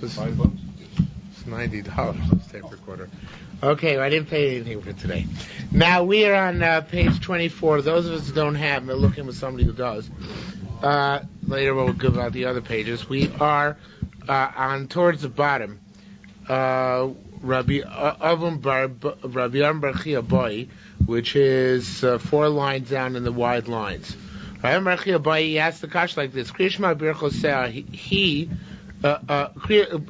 It's $90 tape recorder. Okay, I didn't pay anything for today. Now we are on page 24. Those of us who don't have, we're looking with somebody who does. Later we'll give out the other pages. We are on towards the bottom. Rabbi Avon Bar Chia Boy, which is 4 lines down in the wide lines. Rabbi Bar Chia Boy, he asked the kash like this: Krishma Berachos,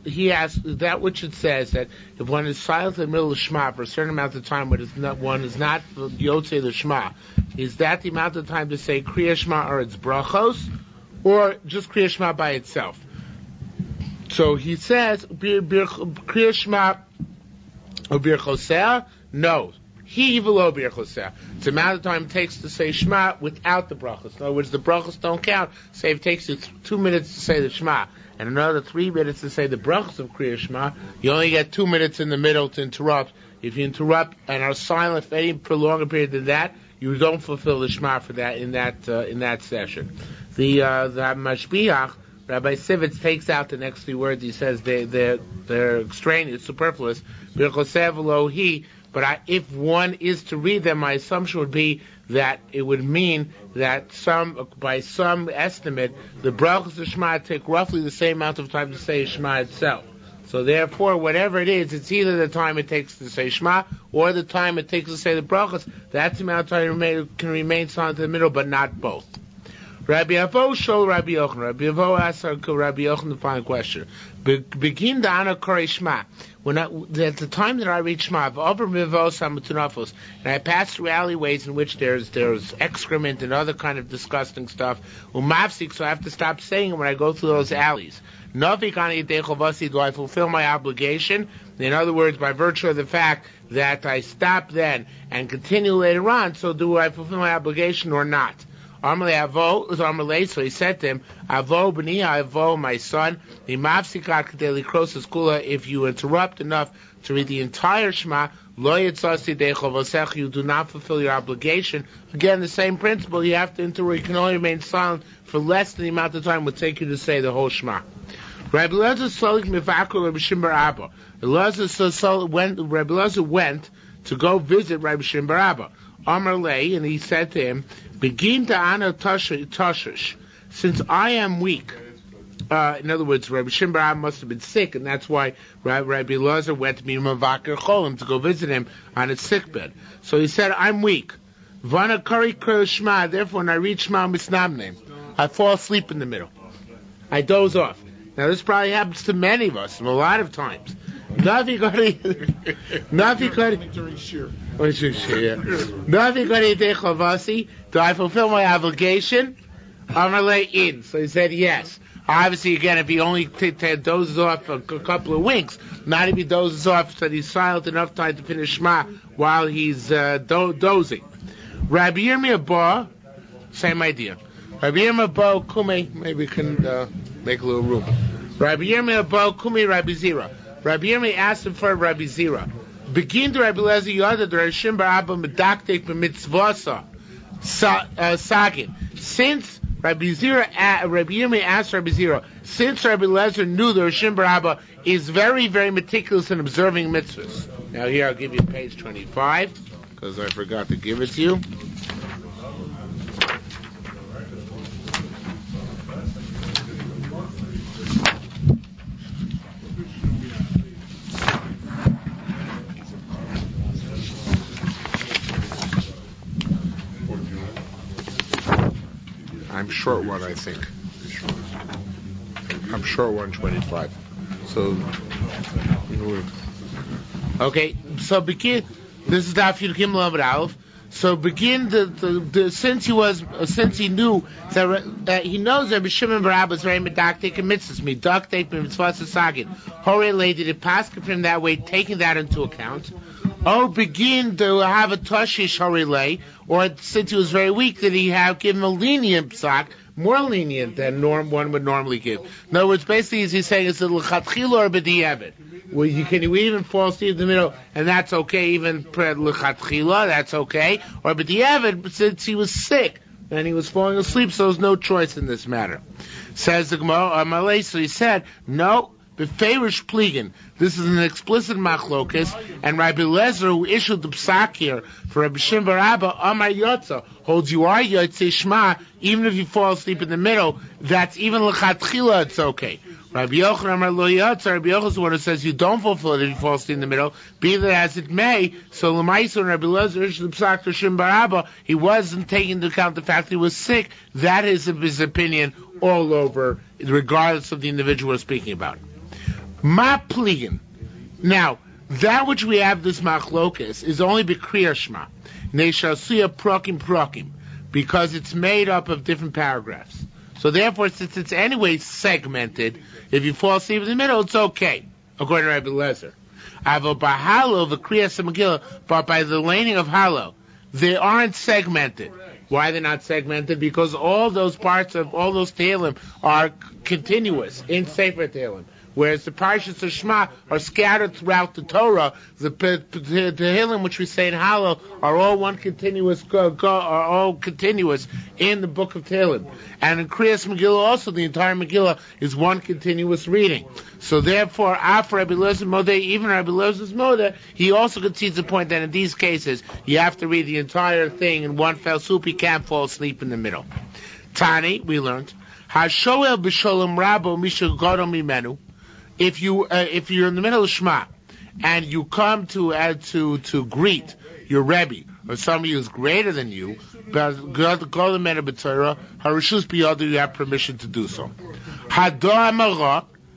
he asked that which it says that if one is silent in the middle of Shema for a certain amount of time, one is not Yotzei the Shema, is that the amount of time to say Kriya Shema or its brachos, or just Kriya Shema by itself? So he says Kriya Shema or Berachoseh, no. He below Berachoseh. It's the amount of time it takes to say Shema without the brachos. In other words, the brachos don't count. Say if it takes you 2 minutes to say the Shema and another 3 minutes to say the brachos of Kriya Shema, you only get 2 minutes in the middle to interrupt. If you interrupt and are silent for any prolonged period than that, you don't fulfill the Shema for that in that session. The Mashbiach, Rabbi Sivitz, takes out the next 3 words. He says they're extraneous, superfluous. Berachoseh v'lo hi. But if one is to read them, my assumption would be that it would mean that by some estimate, the brachos of Shema take roughly the same amount of time to say Shema itself. So therefore, whatever it is, it's either the time it takes to say Shema or the time it takes to say the brachos. That's the amount of time can remain silent in the middle, but not both. Rabbi Avo showed Rabbi Yochanan. Rabbi Avo asked Rabbi Yochanan the following question: Begin the ana korei Shema. At the time that I read Shema, and I pass through alleyways in which there's excrement and other kind of disgusting stuff, umafsik, so I have to stop saying it when I go through those alleys. Do I fulfill my obligation? In other words, by virtue of the fact that I stop then and continue later on, so do I fulfill my obligation or not? So he said to him, Avo b'ni, Avo, my son, if you interrupt enough to read the entire Shema, you do not fulfill your obligation. Again, the same principle, you have to interrupt, you can only remain silent for less than the amount of time it would take you to say the whole Shema. Rabbi Elazar went to go visit Rabbi Shimon bar Abba. Amar lei, and he said to him, Begin to ana tashish, since I am weak. In other words, Rabbi Shimon bar Abba must have been sick, and that's why Rabbi Elazar went to Mavaker Cholim to go visit him on his sickbed. So he said, I'm weak. Vana kari kol Shema, therefore when I read Shema Misnamne, I fall asleep in the middle. I doze off. Now this probably happens to many of us, a lot of times. Do I fulfill my obligation? So he said yes. Obviously, again, if he only dozes off a couple of winks, not if he dozes off so that he's silent enough time to finish Shema while he's dozing. Rabbi Yirmiyah Bar, same idea. Rabbi Yirmiyah Bar Kume, maybe we can make a little room. Rabbi Yirmiyah Bar Kume Rabbi Zira. Rabbi Yirmiyah asked him for Rabbi Zira. Begin to Rabbi Elazar Yada, the Rishim bar Abba medaktek b'mitzvasa sagin. Since Rabbi Yirmiyah asked Rabbi Zira, since Rabbi Elazar knew the Rishim bar Abba is very, very meticulous in observing mitzvahs. Now here I'll give you page 25 because I forgot to give it to you. I'm short one, I think. I'm short 125. So, okay. So begin. This is Daf Yud Gimel Amud Aleph. So begin since he knew that he knows that Shimon bar Abba is very medaktek and mitzvahs, medaktek b'mitzvahs sagin. Horei did it pass from him that way, taking that into account. Oh, begin to have a tashish horei, or since he was very weak, did he give him a lenient psak, more lenient than one would normally give? In other words, basically, as he's saying, it's a l'chatchila or b'di'evet. Well, you even fall asleep in the middle, and that's okay. Even l'chatchila, that's okay. Or b'di'evet, since he was sick and he was falling asleep, so there's no choice in this matter. Says the Gemara, so he said, no. beferish pligan. This is an explicit machlokes, and Rabbi Lezer, who issued the psak here for Rabbi Shimon bar Abba, Amar Yotza, holds you are Yotzei Shema, even if you fall asleep in the middle, that's even l'chatchila, it's okay. Rabbi Yochanan Amar Lo Yotza, Rabbi Yochanan is the one who says you don't fulfill it if you fall asleep in the middle, be that as it may. So L'maisa and Rabbi Lezer issued the psak for Shimon bar Abba, he wasn't taking into account the fact that he was sick. That is his opinion all over, regardless of the individual we're speaking about. Ma pligan. Now, that which we have this machlokas is only b'kriyas shema. Neishasuya prokim, because it's made up of different paragraphs. So therefore, since it's anyway segmented, if you fall asleep in the middle, it's okay, according to Rabbi Lezer. Avo bahalo v'kriyas Megillah, but by the laning of halo, they aren't segmented. Why they're not segmented? Because all those parts of all those Tehillim are continuous in Sefer Tehillim. Whereas the parashas of Shema are scattered throughout the Torah, the Tehillim which we say in Hallel are all one continuous, are all continuous in the book of Tehillim. And in Kriyas Megillah also, the entire Megillah is one continuous reading. So therefore, after Rabbi Elazar Modeh, even Rabbi Elazar's Modeh, he also concedes the point that in these cases, you have to read the entire thing in one fell swoop. You can't fall asleep in the middle. Tani, we learned, Hashoel b'sholem rabo misha gadol mimenu. If you're in the middle of Shema and you come to greet your Rebbe or somebody who's greater than you, you have permission to do so.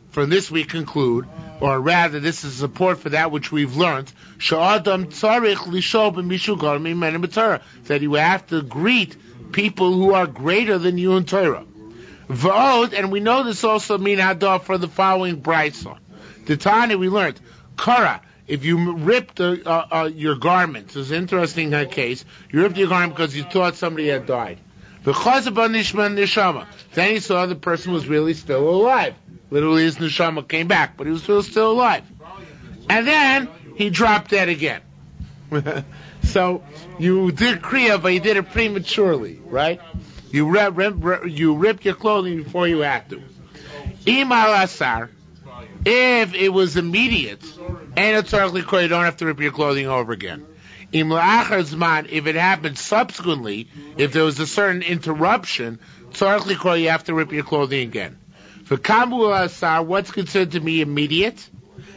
From this we conclude, or rather this is support for that which we've learned, that you have to greet people who are greater than you in Torah. V'od, and we know this also mean hadar for the following brayso. The Tanya we learned, kara, if you ripped your garment, it's an interesting case, you ripped your garment because you thought somebody had died. V'chazabah nishman neshama, then he saw the person was really still alive. Literally his neshama came back, but he was still alive. And then he dropped dead again. So you did kriya, but you did it prematurely, right? You ripped your clothing before you had to. If it was immediate, and it's you don't have to rip your clothing over again. If it happened subsequently, if there was a certain interruption, you have to rip your clothing again. For what's considered to be immediate?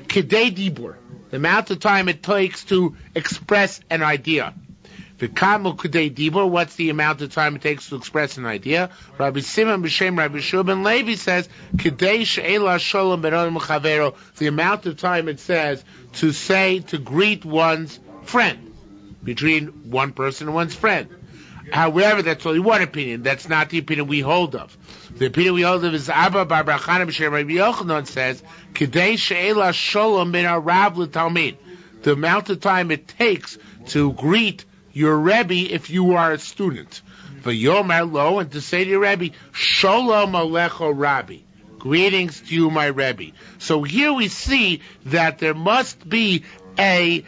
Kedei dibur, the amount of time it takes to express an idea. What's the amount of time it takes to express an idea? Rabbi Simon b'Shem Rabbi Shua Levi says, the amount of time it says to greet one's friend, between one person and one's friend. However, that's only one opinion. That's not the opinion we hold of. The opinion we hold of is Abba Bar Brachana b'Shem Rabbi Yochanan says, the amount of time it takes to greet your Rebbe if you are a student. V'yomer lo, and to say to your Rebbe, Shalom Alecho Rabbi, greetings to you, my Rebbe. So here we see that there must be a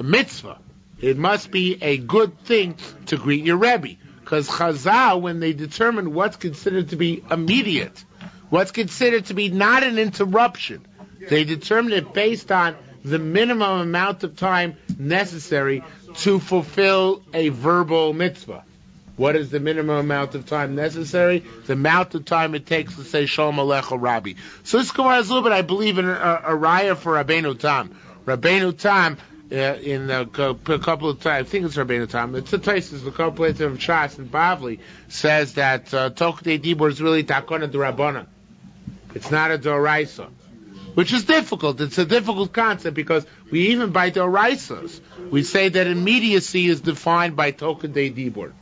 mitzvah. It must be a good thing to greet your Rebbe. Because Chazal, when they determine what's considered to be immediate, what's considered to be not an interruption, they determine it based on the minimum amount of time necessary to fulfill a verbal mitzvah. What is the minimum amount of time necessary? The amount of time it takes to say Shalom Alecha Rabbi. So this Gemara is a little bit, I believe, in a raya for Rabbeinu Tam. Rabbeinu Tam, in a couple of times, I think it's Rabbeinu Tam, it's a Taisus, a couple places of Shas and Bavli, says that Tokdei Dibur is really Takona D'Rabbanan. It's not a Doraisa. Which is difficult. It's a difficult concept because we even by Doraisas, we say that immediacy is defined by Tokdei Dibur.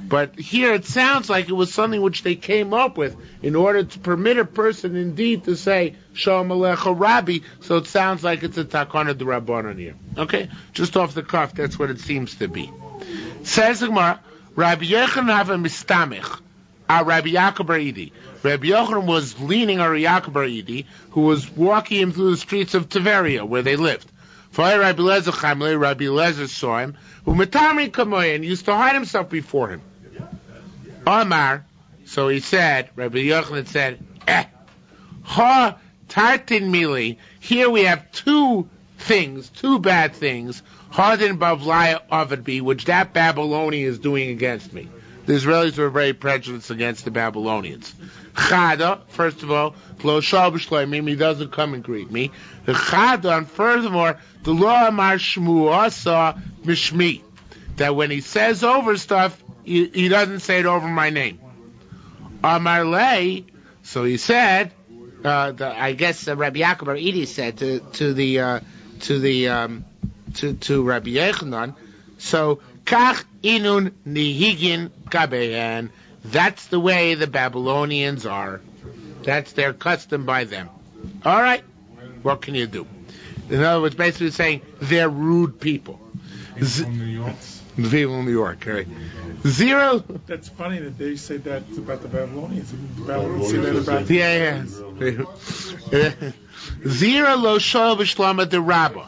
But here it sounds like it was something which they came up with in order to permit a person indeed to say Shalom Alecha Rabbi, so it sounds like it's a Takana D'Rabbanan here. Okay? Just off the cuff, that's what it seems to be. Says the Gemara, Rabbi Yochanan have a mistamich, Rabbi Yaakov bar Idi. Rabbi Yochanan was leaning on Rabbi Yaakov bar Idi, who was walking him through the streets of Tiberia, where they lived. Rabbi Elazar saw him, who metamri kamoy, and used to hide himself before him. Omar, so he said, Rabbi Yochanan said, Ha tartin mili. Here we have two bad things. Hardin bavlaya ovidbi, which that Babylonian is doing against me. The Israelis were very prejudiced against the Babylonians. Chada, first of all, lo shabashloimim, he doesn't come and greet me. Chada, and furthermore, the law amar shmu asa mishmi, that when he says over stuff, he doesn't say it over my name. Amar lei, so he said, I guess Rabbi Yaakov Bar Idi said to Rabbi Yechanan, so kach inun nihigin kabehen. That's the way the Babylonians are. That's their custom by them. All right, what can you do? In other words, basically saying they're rude people. People in New York, right? Zero. That's funny that they say that about the Babylonians. The Babylonians say that about Zero lo shol b'shlama de Rabbah.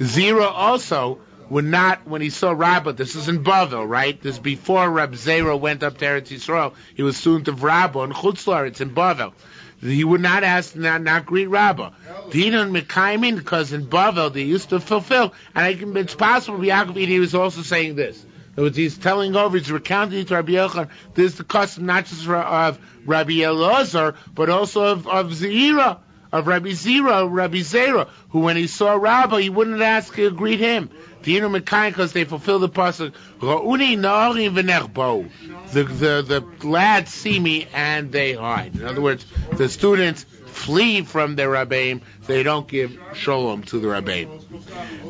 Zero also would not, when he saw Rabbah, this is in Bavel, right? This is before Rab Zera went up to Eretz Yisrael. He was student of Rabbah and Chutzlar. It's in Bavel. He would not ask, not greet Rabbah. Dinan Mekaimin, because in Bavel they used to fulfill, and it's possible Yaakov Edi was also saying this. In other words, he's telling over, he's recounting to Rabbi Yochanan, this is the custom not just of Rabbi Elazar, but also of Zera, of Rabbi Zera, who when he saw Rabbah, he wouldn't ask to greet him. Dinan Mekaimin, because they fulfill the pasuk, Ra'uni na'arim v'nechbo. The lads see me and they hide. In other words, the students flee from their rabbeim. They don't give shalom to the rabbeim.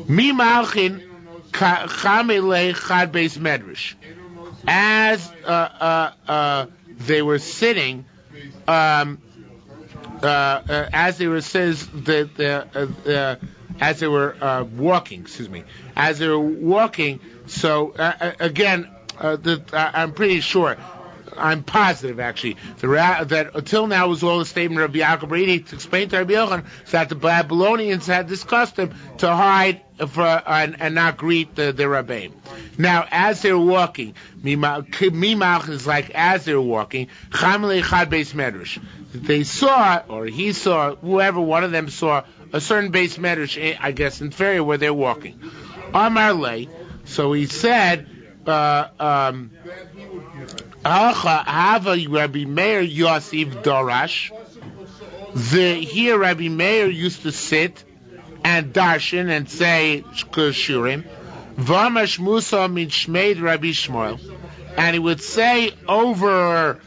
Mi malchin chamele chad beis medrash. As they were sitting, as they were walking. As they were walking. So again. I'm pretty sure, I'm positive actually, that until now was all the statement of Yaakov Edi to explain to Rabbi Yochanan that the Babylonians had this custom to hide and not greet the rabbeim. Now, as they were walking, Mimach is like as they were walking, Chamle Chad Beis Medrash. They saw, or he saw, whoever one of them saw, a certain Beis Medrash, I guess, inferior where they're walking. Amar Le, so he said, Hava Rabbi Meir Yosef Dorash. Here Rabbi Meir used to sit and darshan and say shiurim. Vamash Musa min Shmeid Rabbi Shmuel, and he would say over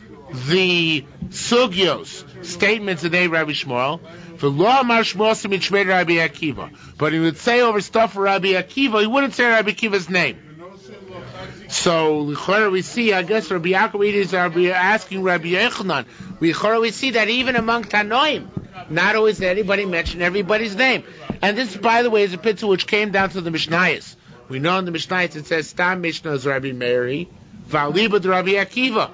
the sugyos statements of Rabbi Shmuel. But he would say over stuff for Rabbi Akiva. He wouldn't say Rabbi Akiva's name. So we see, I guess Rabbi Yaakov is asking Rabbi Yechanan. We see that even among Tanoim, not always did anybody mention everybody's name. And this, by the way, is a picture which came down to the Mishnayos. We know in the Mishnayos it says Stam Mishnah is Rabbi Meir, Valiba to Rabbi Akiva,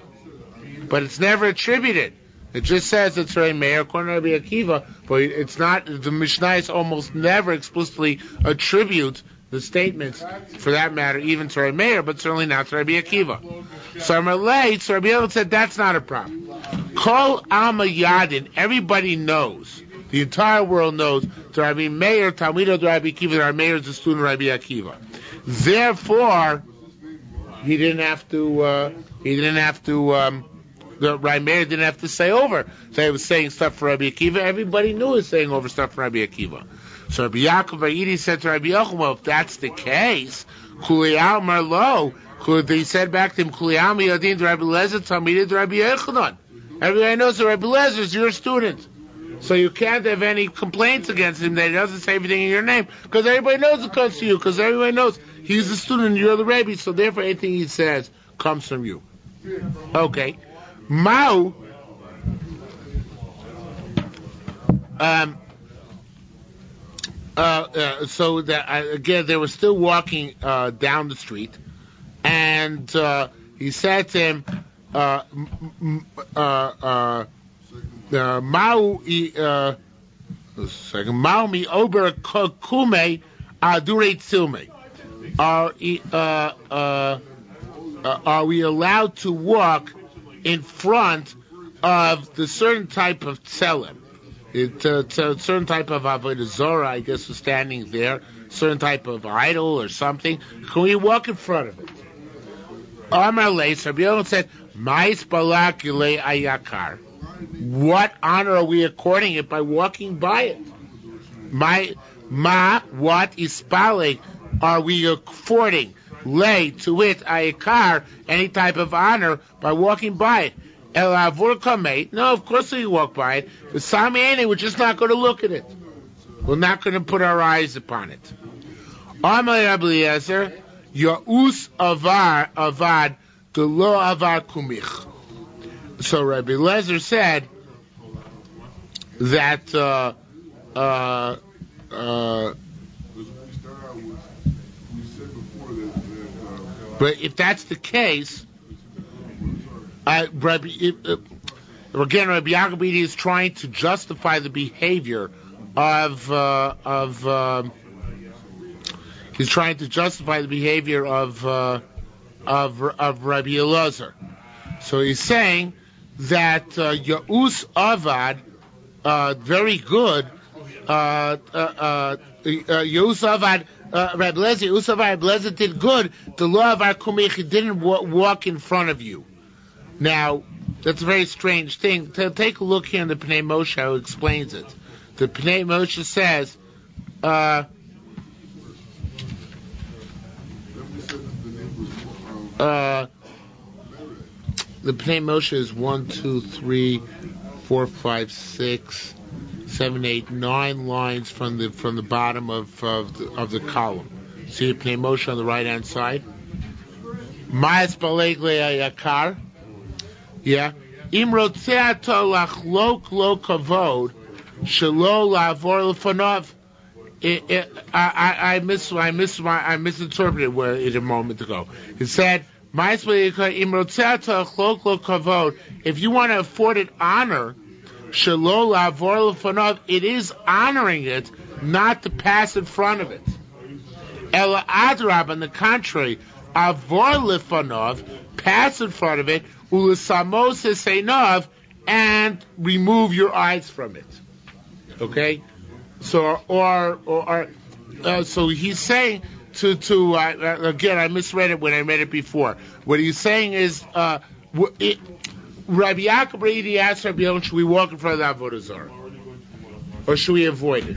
but it's never attributed. It just says it's Rabbi Meir according to Rabbi Akiva, but it's not. The Mishnayos almost never explicitly attribute the statements, for that matter, even to Rabbi Meir, but certainly not to Rabbi Akiva. So Rabbi Yechanan said that's not a problem. Kol Alma Yadin, everybody knows, the entire world knows, to Rabbi Meir, Talmido to Rabbi Akiva, Rabbi Meir is the student of Rabbi Akiva. Therefore, he didn't have to. The Rabbi Meir didn't have to say over. So he was saying stuff for Rabbi Akiva. Everybody knew he was saying over stuff for Rabbi Akiva. So Rabbi Yaakov Edi said to Rabbi Yochanan, well, if that's the case, Kuliyal Marlo, they said back to him, Kuliyal Miyadin to Rabbi Lezer, Talmidin to Rabbi Yochanan. Everybody knows that Rabbi Lezer is your student. So you can't have any complaints against him that he doesn't say everything in your name, because everybody knows it comes to you, because everybody knows he's the student and you're the rabbi, so therefore anything he says comes from you. Okay. Mao, so that again they were still walking down the street, and he said to him, Mao mi ober kume adure tzume. Are we allowed to walk in front of the certain type of tselem. It's a certain type of avodah zorah, I guess, was standing there, certain type of idol or something. Can we walk in front of it? Amar Leis, Rabbi Yochanan said, Mais balak yulei ayakar. What honor are we according it by walking by it? What ispale are we affording? Lay to it ayakar, any type of honor by walking by it. El avur kamei. No, of course we walk by it. The sami, we're just not going to look at it. We're not going to put our eyes upon it. Amar Rabbi Eliezer, Ya'us avad the lo avar kumich. So Rabbi Eliezer said that but if that's the case, Rabbi Yaakov is trying to justify the behavior of he's trying to justify the behavior of Rabbi Eliezer. So he's saying that Ya'us Avad, very good. Ya'us Avad, Rabbi Eliezer, Ya'us Avad, Rabbi Eliezer did good. The law of our kumich, he didn't walk in front of you. Now, that's a very strange thing. Take a look here in the Pnei Moshe, how it explains it. The Pnei Moshe says, the Pnei Moshe is 1, 2, 3, 4, 5, 6, 7, 8, 9 lines from the bottom of the column. See Pnei Moshe on the right hand side. Ma'as balegle ayakar. Yeah. Im rotzeh to lachlok lo kavod shelo lavor lefanov. I misinterpreted it a moment ago. It said, if you want to afford it honor, it is honoring it, not to pass in front of it. Ela adrab, on the contrary, avor lefanov, pass in front of it, ulisamos einav, and remove your eyes from it. Okay? So, so he's saying again, I misread it when I read it before. What he's saying is, Rabbi Yaakov Reidi asked Rabbi Yochanan, should we walk in front of the avodah zarah, or should we avoid it?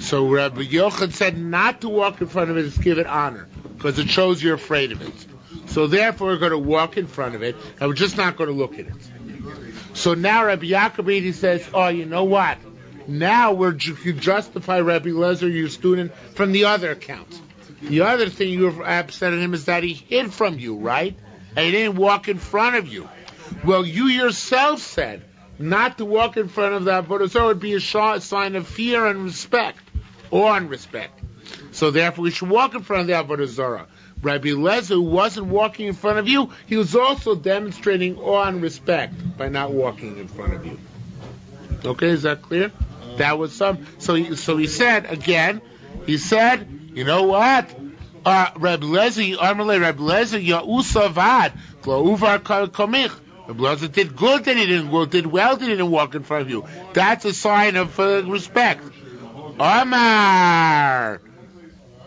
So Rabbi Yochanan said not to walk in front of it is give it honor, because it shows you're afraid of it. So therefore, we're going to walk in front of it, and we're just not going to look at it. So now Rabbi Yaakov Reidi says, oh, you know what? Now you can justify Rabbi Eliezer, your student, from the other account. The other thing you were upset at him is that he hid from you, right? And he didn't walk in front of you. Well, you yourself said not to walk in front of the avodah zarah would be a sign of fear and respect, awe and respect. So therefore, we should walk in front of the avodah zarah. Rabbi Eliezer, who wasn't walking in front of you, he was also demonstrating awe and respect by not walking in front of you. Okay, is that clear? That was some. So he said again. He said, you know what? Rabbi Eliezer, Ya'us Avad, Uvar Komich. Rabbi Eliezer did good that he didn't walk in front of you. That's a sign of respect. Amar.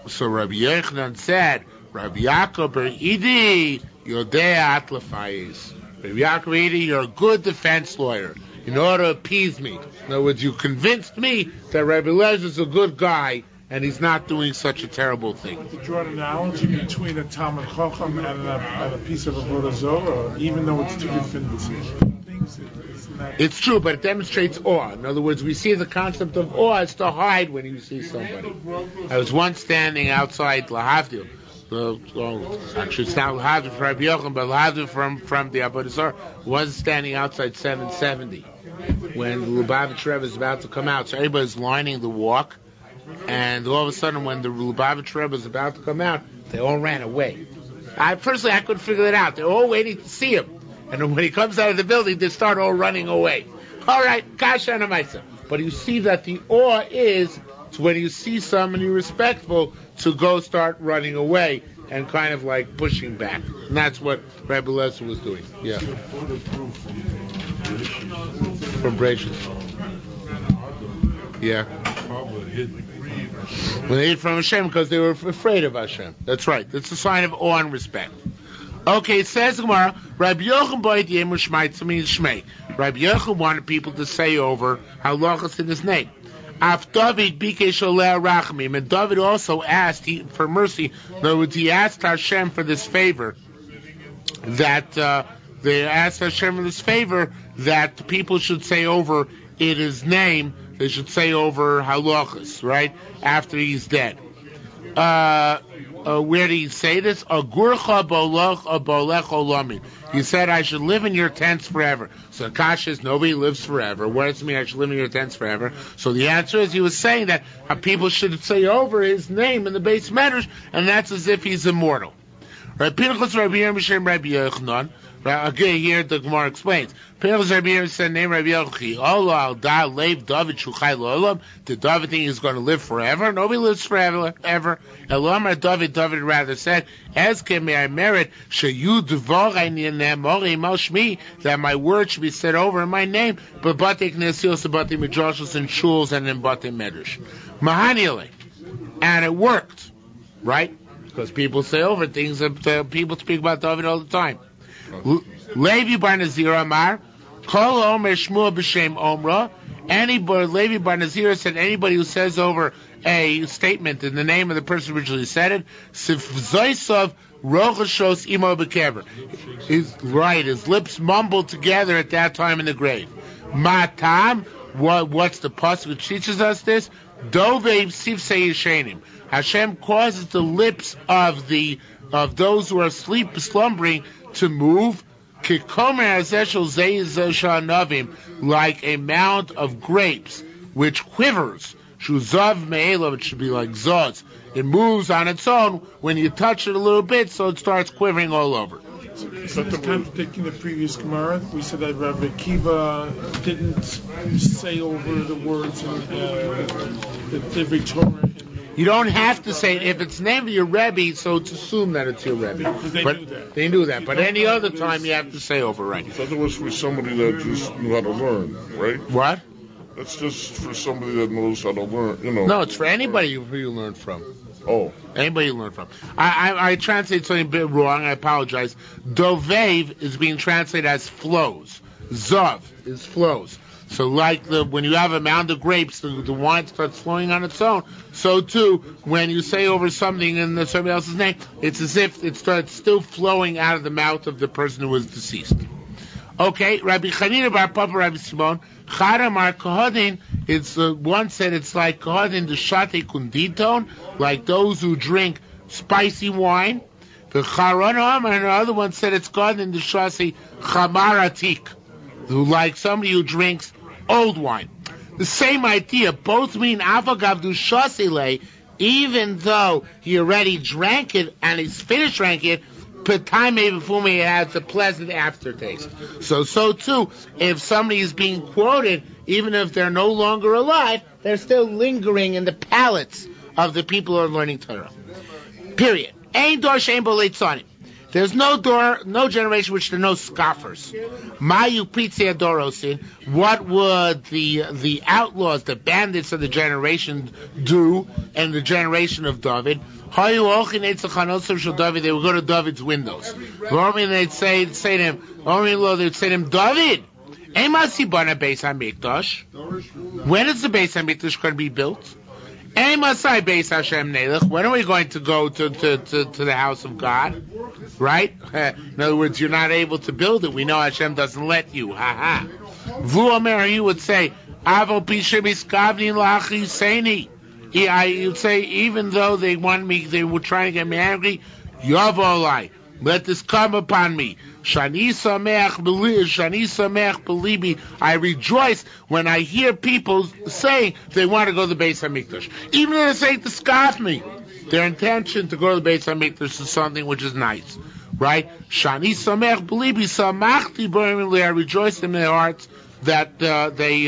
So Rabbi Yochanan said, Rabbi Yaakov Beridi, Yodei Atlafayis. Rabbi Yaakov Beridi, you're a good defense lawyer. In order to appease me. In other words, you convinced me that Rabbi Eliezer is a good guy and he's not doing such a terrible thing. To draw an analogy between a Talmud Chacham and a piece of avodah zarah, even though it's two different things, it's true, but it demonstrates awe. In other words, we see the concept of awe is to hide when you see somebody. I was once standing outside Lahavdil. Actually, it's not Lahavdil from Rabbi Yochanan, but Lahavdil from the avodah zarah was standing outside 770 when the Lubavitch Rebbe is about to come out. So everybody's lining the walk. And all of a sudden, when the Lubavitch Rebbe is about to come out, they all ran away. I couldn't figure it out. They're all waiting to see him. And when he comes out of the building, they start all running away. All right, kasha and amaisa. But you see that the awe is when you see somebody respectful to go start running away and kind of like pushing back. And that's what Rabbi Lesser was doing. Yeah. From Berachos. Yeah. When they hid from Hashem because they were afraid of Hashem. That's right. That's a sign of awe and respect. Okay, it says Gemara, Rabbi Yochanan boyd yemu shmai means shmei. Rabbi Yochanan wanted people to say over halachas in his name. Af David bikesh oleh rachamim, and David also asked for mercy. In other words, he asked Hashem for this favor that they asked Hashem for this favor that the people should say over in his name. They should say over halachas, right, after he's dead. Where did he say this? Agurcha bolech olami. He said, I should live in your tents forever. So Kasha is, nobody lives forever. What does it mean I should live in your tents forever? So the answer is, he was saying that people should say over his name in the base medrash, and that's as if he's immortal. Right? Pinchas Rabbi Yerushalmi Rabbi Yochanan. Okay, here the Gemara explains. Pinchas Rabbi Yerushalmi said, name Rabbi Yochanan. Allah al da leiv David shuchai lo'olam. Did David think he's going to live forever? Nobody lives forever. Elamar David rather said, Ezke may I merit sheyu dvorai ne'emori mal shmi, that my word should be said over in my name, but batik nesios, batik midrashos, and shuls, and in batik medrash. Mahanile, and it worked, right? Because people say over things that people speak about David all the time. Levi bar Nazir Amar, Kol Omer Shmuel b'Shem Omra. Anybody, Levi bar Nazir said, anybody who says over a statement in the name of the person who originally said it, Sifzoisov Rochashos Imo Bekever. His lips mumbled together at that time in the grave. Matam, what's the pasuk which teaches us this? Dovei Sifsei Yishenim. Hashem causes the lips of those who are slumbering to move, like a mound of grapes, which quivers. Shuzav me'elav, it should be like zaz. It moves on its own when you touch it a little bit, so it starts quivering all over. So it's contradicting the previous Gemara. We said that Rabbi Akiva didn't say over the words in the Torah. You don't have to say it. If it's named your Rebbe, so it's assumed that it's your Rebbe. They knew that. But any other time you have to say over, right? So that was for somebody that just knew how to learn, right? What? That's just for somebody that knows how to learn, No, it's for anybody who you learn from. Oh. Anybody you learn from. I translate something a bit wrong. I apologize. Dovev is being translated as flows. Zav is flows. So like when you have a mound of grapes, the wine starts flowing on its own. So too, when you say over something in somebody else's name, it's as if it starts still flowing out of the mouth of the person who was deceased. Okay, Rabbi Chanina bar Papa Rabbi Simon, Charamar Kohodin, it's one said it's like Kohodin the Shate Kunditon, like those who drink spicy wine. The Charonam, and another one said it's Kohodin the Shase Chamaratik, like somebody who drinks old wine. The same idea. Both mean Avagavdu Shasile, even though he already drank it and he's finished drinking it, Petime Befume, it has a pleasant aftertaste. So too, if somebody is being quoted, even if they're no longer alive, they're still lingering in the palates of the people who are learning Torah. Period. Ein dor shein bo leitzonim. There's no generation which there are no scoffers. Mayu Pritzia Dorosin, what would the outlaws, the bandits of the generation do in the generation of David? They would go to David's windows. They'd say to him, David, when is the Beis HaMikdash going to be built? When are we going to go to the house of God? Right? In other words, you're not able to build it. We know Hashem doesn't let you. Ha ha. Vuomer, he would say, you'd say, even though they were trying to get me angry, Yavolai, let this come upon me. Shani samech belibi. I rejoice when I hear people saying they want to go to the Beis HaMikdash. Even though they're saying to scoff me, their intention to go to the Beis HaMikdash is something which is nice. Right? Shani samech belibi samachti b'romili. I rejoice in their hearts that they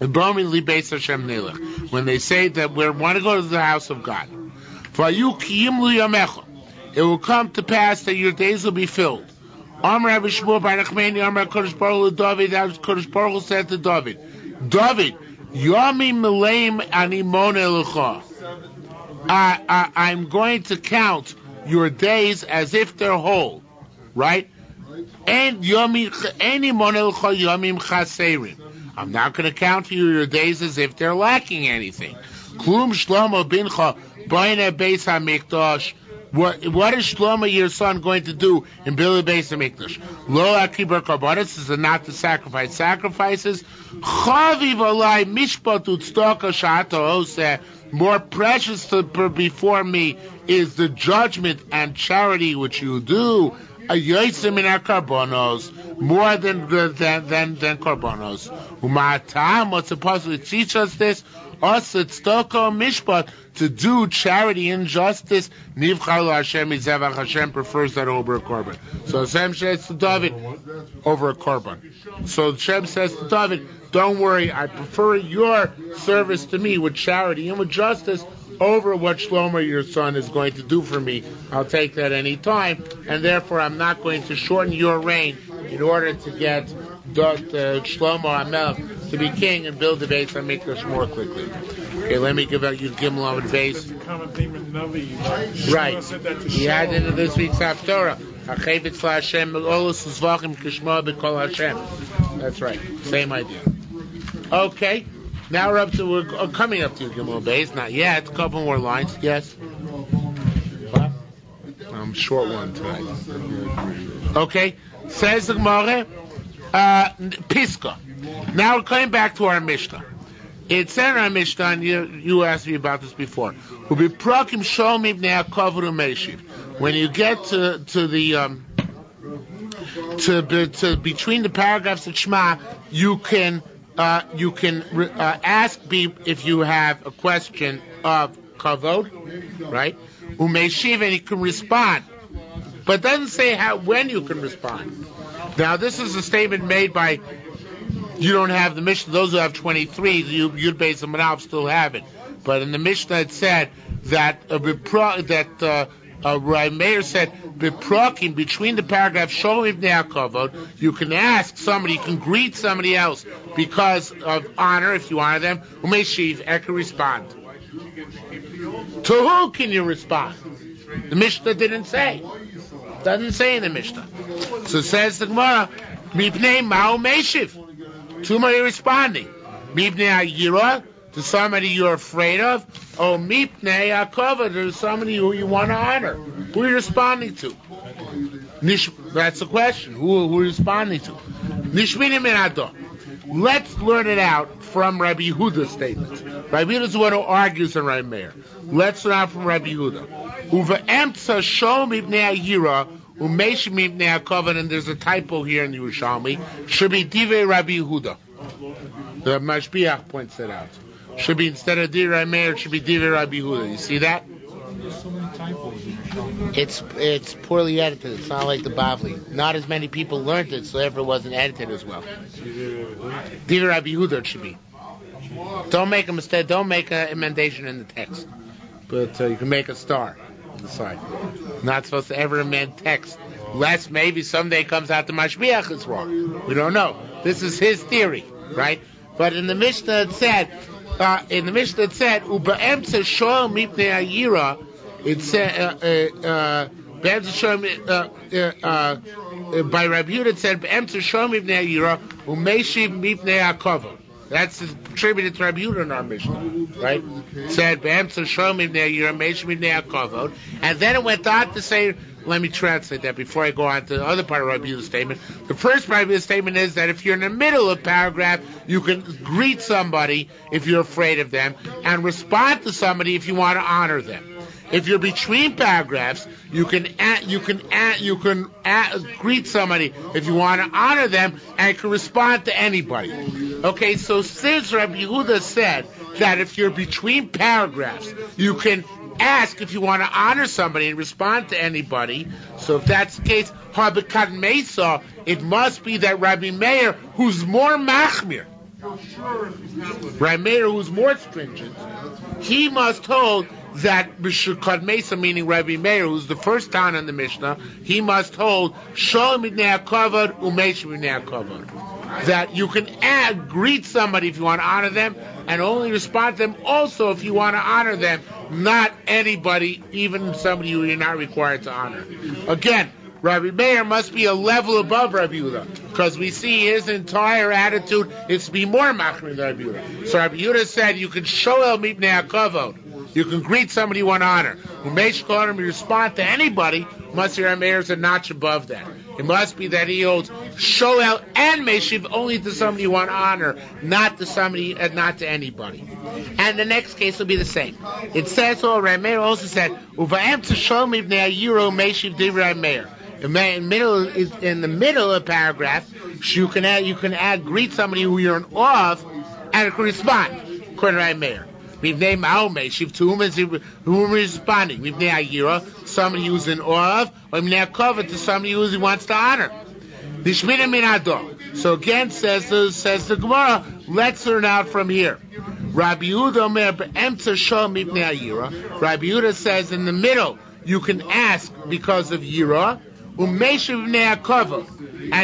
b'romili Beis Hashem Nelech. When they say that we want to go to the house of God. It will come to pass that your days will be filled. Amar Rabbi Shmuel bar Nachmani, Amar Kodesh Baruch Hu David, as Kodesh Baruch Hu said to David, David, Yomim Meleim Ani Mone Lecha. I'm going to count your days as if they're whole, right? And Yomim Ani Mone Lecha Yomim Chaserim. I'm not going to count your days as if they're lacking anything. Klum Shlomo Bincha Baina Beis HaMikdash. What is Shlomo, your son, going to do in Billy Beis HaMikdash? Lo akibar karbanos is not to sacrifice sacrifices. Chaviv alai mishpat utzedakah sha'ata oseh. More precious before me is the judgment and charity which you do. Ayosim in our karbanos, more than karbanos. Umatam, what's supposed to teach us this? Us tzedakah mishpat, to do charity and justice. Nivchar lo Hashem mizevach. Hashem prefers that over a korban. So Hashem says to David, over a korban. So Hashem says to David, don't worry, I prefer your service to me with charity and with justice over what Shlomo, your son, is going to do for me. I'll take that any time, and therefore I'm not going to shorten your reign in order to get Shlomo HaMelech to be king and build the Beis HaMikdash more quickly. Okay, let me give out you Gimel Amud Beis. That's a common theme in Navi. Right. He had it in this week's Haftorah. Hachevitz LaHashem Olus Zvachim Kishma B'Kol Hashem. That's right. Same idea. Okay. Now we're coming up to Gimel Beis. Not yet. A couple more lines. Yes. What? I'm short one tonight. Okay. Says the Gemara. Piska. Now we're coming back to our Mishnah. It said in our Mishnah, and you asked me about this before. When you get to between the paragraphs of Shema, you can ask if you have a question of kavod, right? Umeshiv, and you can respond, but it doesn't say when you can respond. Now, this is a statement made by. You don't have the Mishnah. Those who have 23, Yud Beis Amarav still have it. But in the Mishnah it said that Rav Meir said beprokim, between the paragraphs Sholem Ibnei HaKavod, you can ask somebody, you can greet somebody else because of honor, if you honor them. Umeshiv, and can respond. To who can you respond? The Mishnah didn't say. Doesn't say in the Mishnah. So it says the Gemara, Mipnei Ma'u Meshiv. To whom are you responding? Mipnei Ayira, to somebody you're afraid of, or Mipnei HaKavod, to somebody who you want to honor. Who are you responding to? That's the question. Who are you responding to? Nishmini min Ado. Let's learn it out from Rabbi Yehuda's statement. Rabbi Yehuda is the one who argues on Rabbi Meir. Let's learn out from Rabbi Yehuda. Uva emtza shom Mipnei Ayira, and there's a typo here in the Yerushalmi. Should be Divrei Rabbi Yehuda. The Mashbiach points that out. Should be, instead of Divrei Rabbi Meir, it should be Divrei Rabbi Yehuda. You see that? There's so many typos in Yerushalmi. It's poorly edited. It's not like the Bavli. Not as many people learned it, so therefore it wasn't edited as well. Divrei Rabbi Yehuda it should be. Don't make a mistake. Don't make an emendation in the text. But you can make a star on the side. Not supposed to ever amend text. Lest maybe someday it comes out the Mashbiach is wrong. We don't know. This is his theory, right? But in the Mishnah it said, U'ba'emtza shol mipnei ayira, it said, by Rabbi Yehuda it said, Ba'emtza shol mipnei ayira, u'meshiv mipnei hakavod. That's attributed to Rabbi Yehuda in our Mishnah, right? It said, B'emtza shol mipnei ayira, u'meshiv mipnei hakavod. And then it went on to say, let me translate that before I go on to the other part of Rabbi Yehuda's statement. The first part of his statement is that if you're in the middle of a paragraph, you can greet somebody if you're afraid of them, and respond to somebody if you want to honor them. If you're between paragraphs, you can greet somebody if you want to honor them, and you can respond to anybody. Okay, so since Rabbi Yehuda said that if you're between paragraphs, you can ask if you want to honor somebody and respond to anybody. So if that's the case, Habakat Mesa, it must be that Rabbi Meir, who's more machmir, Rabbi Meir, who's more stringent, he must hold that Mishukad Mesa, meaning Rabbi Meir, who's the first town in the Mishnah, he must hold Sholem Midnei HaKavod Umesh Midnei HaKavod. That you can greet somebody if you want to honor them, and only respond to them also if you want to honor them, not anybody, even somebody who you're not required to honor. Again, Rabbi Meir must be a level above Rabbi Yehuda, because we see his entire attitude is to be more machmir than Rabbi Yehuda. So Rabbi Yehuda said you can shoel mipnei hakavod, you can greet somebody you want to honor. Umesh kodim, you respond to anybody, must be Rabbi Meir is a notch above that. It must be that he holds shoel and meshiv only to somebody you want to honor, not to somebody, not to anybody. And the next case will be the same. It says, Rabbi Meir also said, Uva'em to shoel mipnei hayiro meshiv divrei Rabbi Meir. In the middle of the paragraph, you can add greet somebody who you're in awe of, and it can respond. According to Rabbi Meir, Mivnei Ma'omeshiv, to whom is responding? Mivnei Ayira, somebody who's in awe of, or Mivnei Akavod, to somebody who he wants to honor. Nishmina min ador. So again, says the Gemara, let's learn out from here. Rabbi Yehuda Omer be'emtza shol mivnei Ayira. Rabbi Yehuda says in the middle you can ask because of Yira. And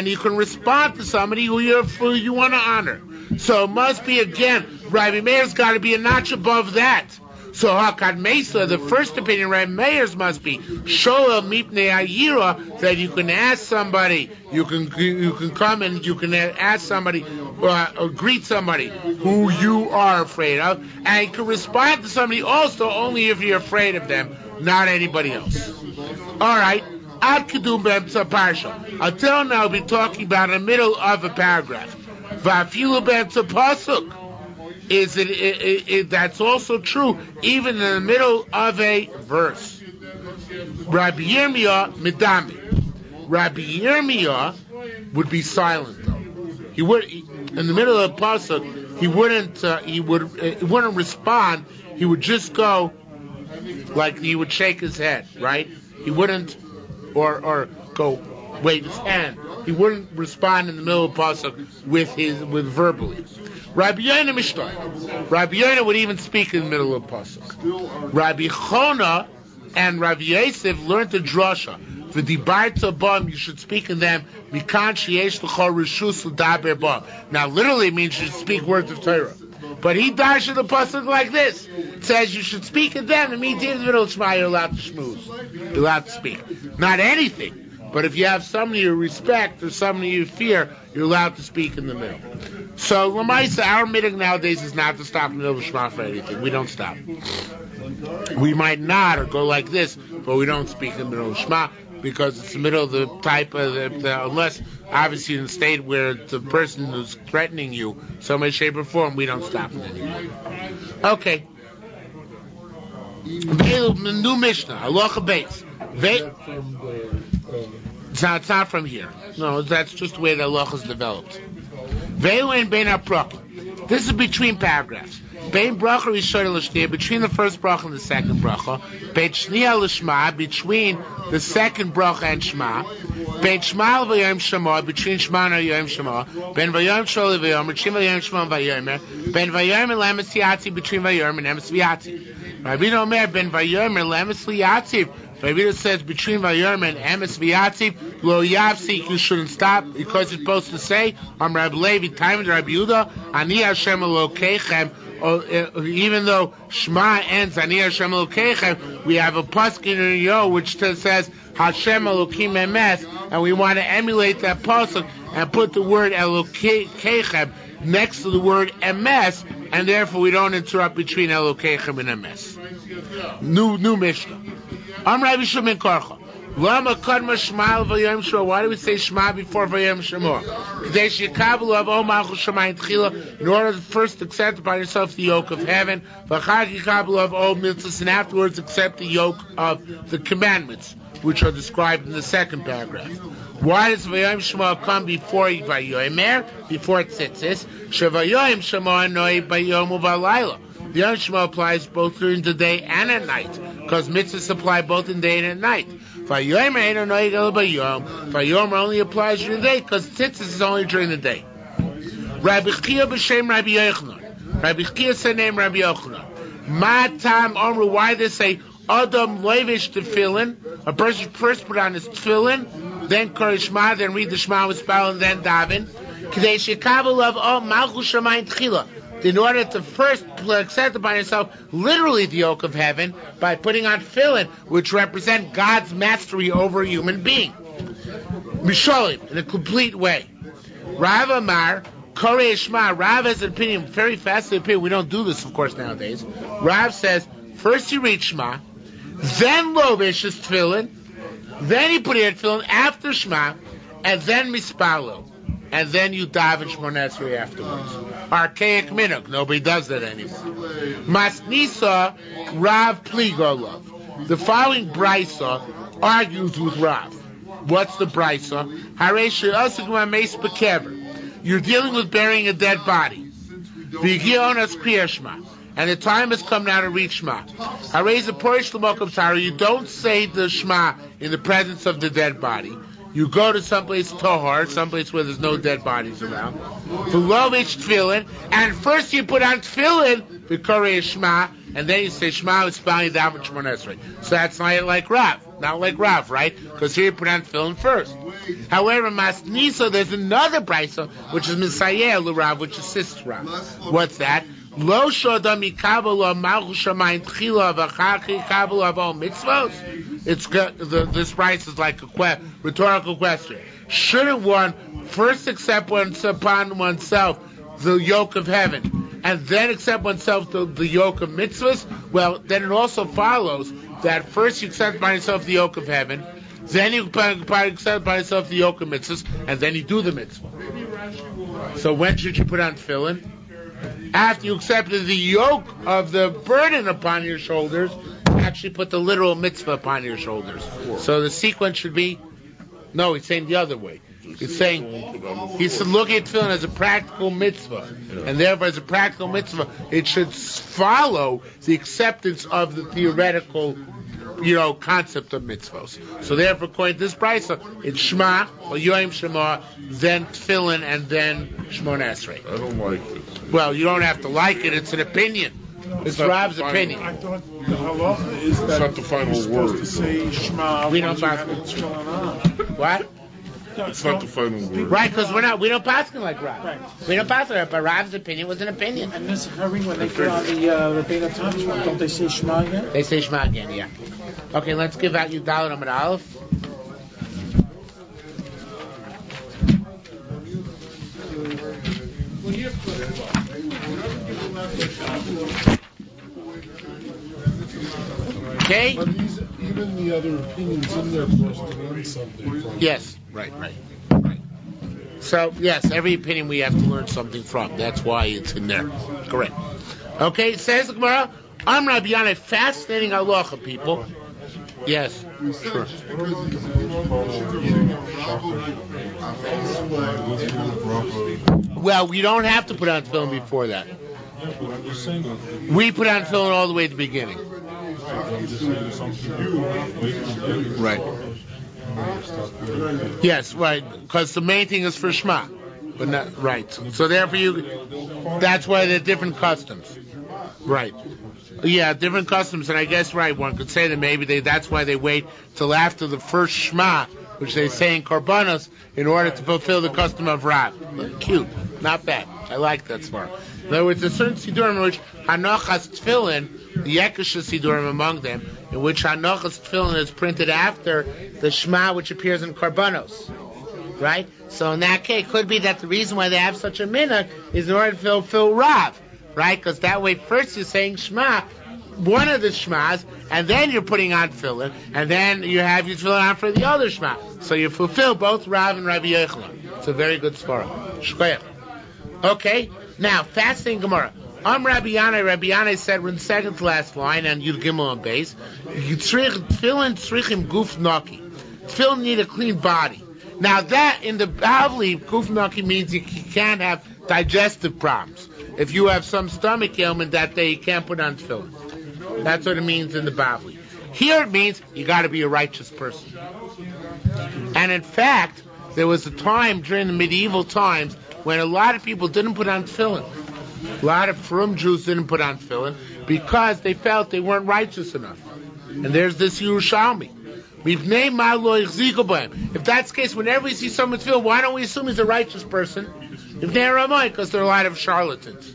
you can respond to somebody who you want to honor. So it must be, again, Rabbi Meir's got to be a notch above that. So Hakad Mesa, the first opinion, Rabbi Meir's must be Shoel Mipnei Ayira, that you can ask somebody, you can come and you can ask somebody or greet somebody who you are afraid of, and you can respond to somebody also only if you're afraid of them, not anybody else. All right. Until now, we'll be talking about in the middle of a paragraph. That's also true, even in the middle of a verse. Rabbi Yirmiyah Midami. Rabbi Yirmiyah would be silent, though. He would, in the middle of a pasuk, he wouldn't respond. He would just go, like he would shake his head, right? He wouldn't. Or go wave his hand. He wouldn't respond in the middle of pasuk with verbally. Rabbi Yoina Mishnah. Rabbi Yoina would even speak in the middle of pasuk. Rabbi Chona and Rabbi Yosef learned the drasha. V'dibarta bam, you should speak in them. Mikan sheyesh l'chol reshus l'daber bam. Now, literally it means you should speak words of Torah. But he dashed the pasuk like this. It says you should speak in them. It means in the middle of Shema you're allowed to shmooze. You're allowed to speak. Not anything. But if you have somebody you respect or somebody you fear, you're allowed to speak in the middle. So, Lamaisa, our meeting nowadays is not to stop in the middle of Shema for anything. We don't stop. We might nod or go like this, but we don't speak in the middle of Shema because it's the middle of the type of unless obviously in a state where the person who's threatening you, some way, shape, or form, we don't stop it anymore. Okay. New Mishnah, Halacha Beis. It's not from here. No, that's just the way the halacha is developed. This is between paragraphs. Between the first bracha and the second bracha. Between the second bracha and Shema. Between Shema and Shema. Between Shema and Yom Shema. Between Vayom Shol Vayom. Between Vayom Shema and Vayomer. Between Vayom and Lemes Yatzi. Between Vayom and Lemes Yatzi. Rabbi Omer ben Vayomer and Lemes Yatzi. Rabbi says between Vayomer and Emes V'Yatziv, Lo Yavsik, you shouldn't stop, because it's supposed to say, on Rabbi Levi, time of Rabbi Yehuda, Ani Hashem Elokeichem, even though Shema ends, Ani Hashem Elokeichem, we have a pasuk in Yo which says, Hashem Elokim Emes, and we want to emulate that pasuk and put the word Elokeichem next to the word Emes, and therefore we don't interrupt between Elokeichem and Emes. New Mishnah. Rabbi Shimon Karcha. Lama kadma Shema v'Yom Shema. Why do we say Shema before v'Yom Shema? In order to first accept upon yourself the yoke of heaven, and afterwards accept the yoke of the commandments, which are described in the second paragraph. Why does v'Yom Shema come before Vayomer, before Tzitzis? Shevayom Shema noi b'Yom u'Valayla. The Yom Shema applies both during the day and at night, because mitzvahs apply both in day and at night. Vayomer only applies during the day, because tzitzis is only during the day. Rabbi Chia b'shem Rabbi Yochanan. Rabbi Chia said name Rabbi Yochanan. Matam Omru, why they say Adam Levish tefillin? A person first put on his tefillin, then Kari Shema, then read the Shema with spell, and then daven. K'dei shekabel of Malchus Shamayim Tchila. In order to first accept upon yourself literally the yoke of heaven by putting on tefillin, which represent God's mastery over a human being. Misholim, in a complete way. Rav Amar, Korei Shema, Rav has an opinion, very fascinating opinion. We don't do this, of course, nowadays. Rav says, first you read Shema, then Lovish is tefillin, then you put in tefillin after Shema, and then Mispalo. And then you daven Shmoneh Esrei afterwards. Archaic minhag. Nobody does that anymore. Masnisa Rav Pligolov. The following brisa argues with Rav. What's the brisa? You're dealing with burying a dead body. And the time has come now to read Shema. You don't say the Shema in the presence of the dead body. You go to someplace tohar, someplace where there's no dead bodies around. V'lovich tefillin, and first you put on tefillin, v'korei Shema, and then you say Shema is spelling down with Shmoneh Esrei. So that's not like Rav, right? Because here you put on tefillin first. However, Masnisa, there's another brisa, which is Misayeh L'Rav, which assists Rav. What's that? Lo shodam yikabel malchus shamayim tchila v'achar yikabel all mitzvos. It's this price is like a rhetorical question. Shouldn't one first accept upon oneself the yoke of heaven, and then accept oneself the yoke of mitzvahs? Well, then it also follows that first you accept by yourself the yoke of heaven, then you accept by yourself the yoke of mitzvahs, and then you do the mitzvah. So when should you put on tefillin? After you accepted the yoke of the burden upon your shoulders, actually put the literal mitzvah upon your shoulders. So the sequence should be, no, he's saying the other way. He's saying, he's looking at tefillin as a practical mitzvah. And therefore, as a practical mitzvah, it should follow the acceptance of the theoretical, concept of mitzvahs. So therefore, according to this brisa, it's Shema, or Yoim Shema, then tefillin, and then Shmoneh Esrei. I don't like it. Well, you don't have to like it. It's an opinion. It's Rav's opinion. I thought the halacha is that it's not the final you're supposed to say Shema. We don't pass What? It's not the final word. Right, because we don't pass like Rav. Right. We don't pass it, but Rav's opinion was an opinion. And this hurry when they put on the Rebbeinu Tam, don't they say Shema again? They say Shema again, yeah. Okay, let's give out Yudalad Amud Aleph. Okay? But even the other opinions in there for us to learn something from. Yes, right. So, yes, every opinion we have to learn something from. That's why it's in there. Correct. Okay, says the Gemara, I'm Rabbi Yana, fascinating halacha, people. Yes, sure. Well, we don't have to put on tefillin before that. We put on tefillin all the way at the beginning. Right. Yes, right. Because the main thing is for Shema, but not right. So therefore, that's why there are different customs. Right. Yeah, different customs, and I guess one could say that maybe that's why they wait till after the first Shema, which they say in Korbanos, in order to fulfill the custom of Rav. Cute, not bad. I like that smart. In other words, there's certain Sidurim in which Hanochas Tefillin, the Yekesh Sidurim among them, in which Hanochas Tefillin is printed after the Shema, which appears in Korbanos. Right? So in that case, it could be that the reason why they have such a minhag is in order to fulfill Rav. Right? Because that way, first you're saying Shema, one of the Shmas, and then you're putting on tefillin, and then you have your tefillin on for the other Shema. So you fulfill both Rav and Rabbi Yochanan. It's a very good svara. Shkoyach. Okay? Now, fasting Gemara. Rabbi Yana said, we're in the second to last line, and Yud Gimel on base, tefillin tzrichim guf naki. Tefillin need a clean body. Now that, in the Bavli, guf naki means you can't have digestive problems. If you have some stomach ailment that day, you can't put on tefillin. That's what it means in the Bavli. Here it means you got to be a righteous person. And in fact, there was a time during the medieval times when a lot of people didn't put on tefillin. A lot of frum Jews didn't put on tefillin because they felt they weren't righteous enough. And there's this Yerushalmi. If that's the case, whenever we see someone tefillin, why don't we assume he's a righteous person? If they're Ramai, because there are a lot of charlatans.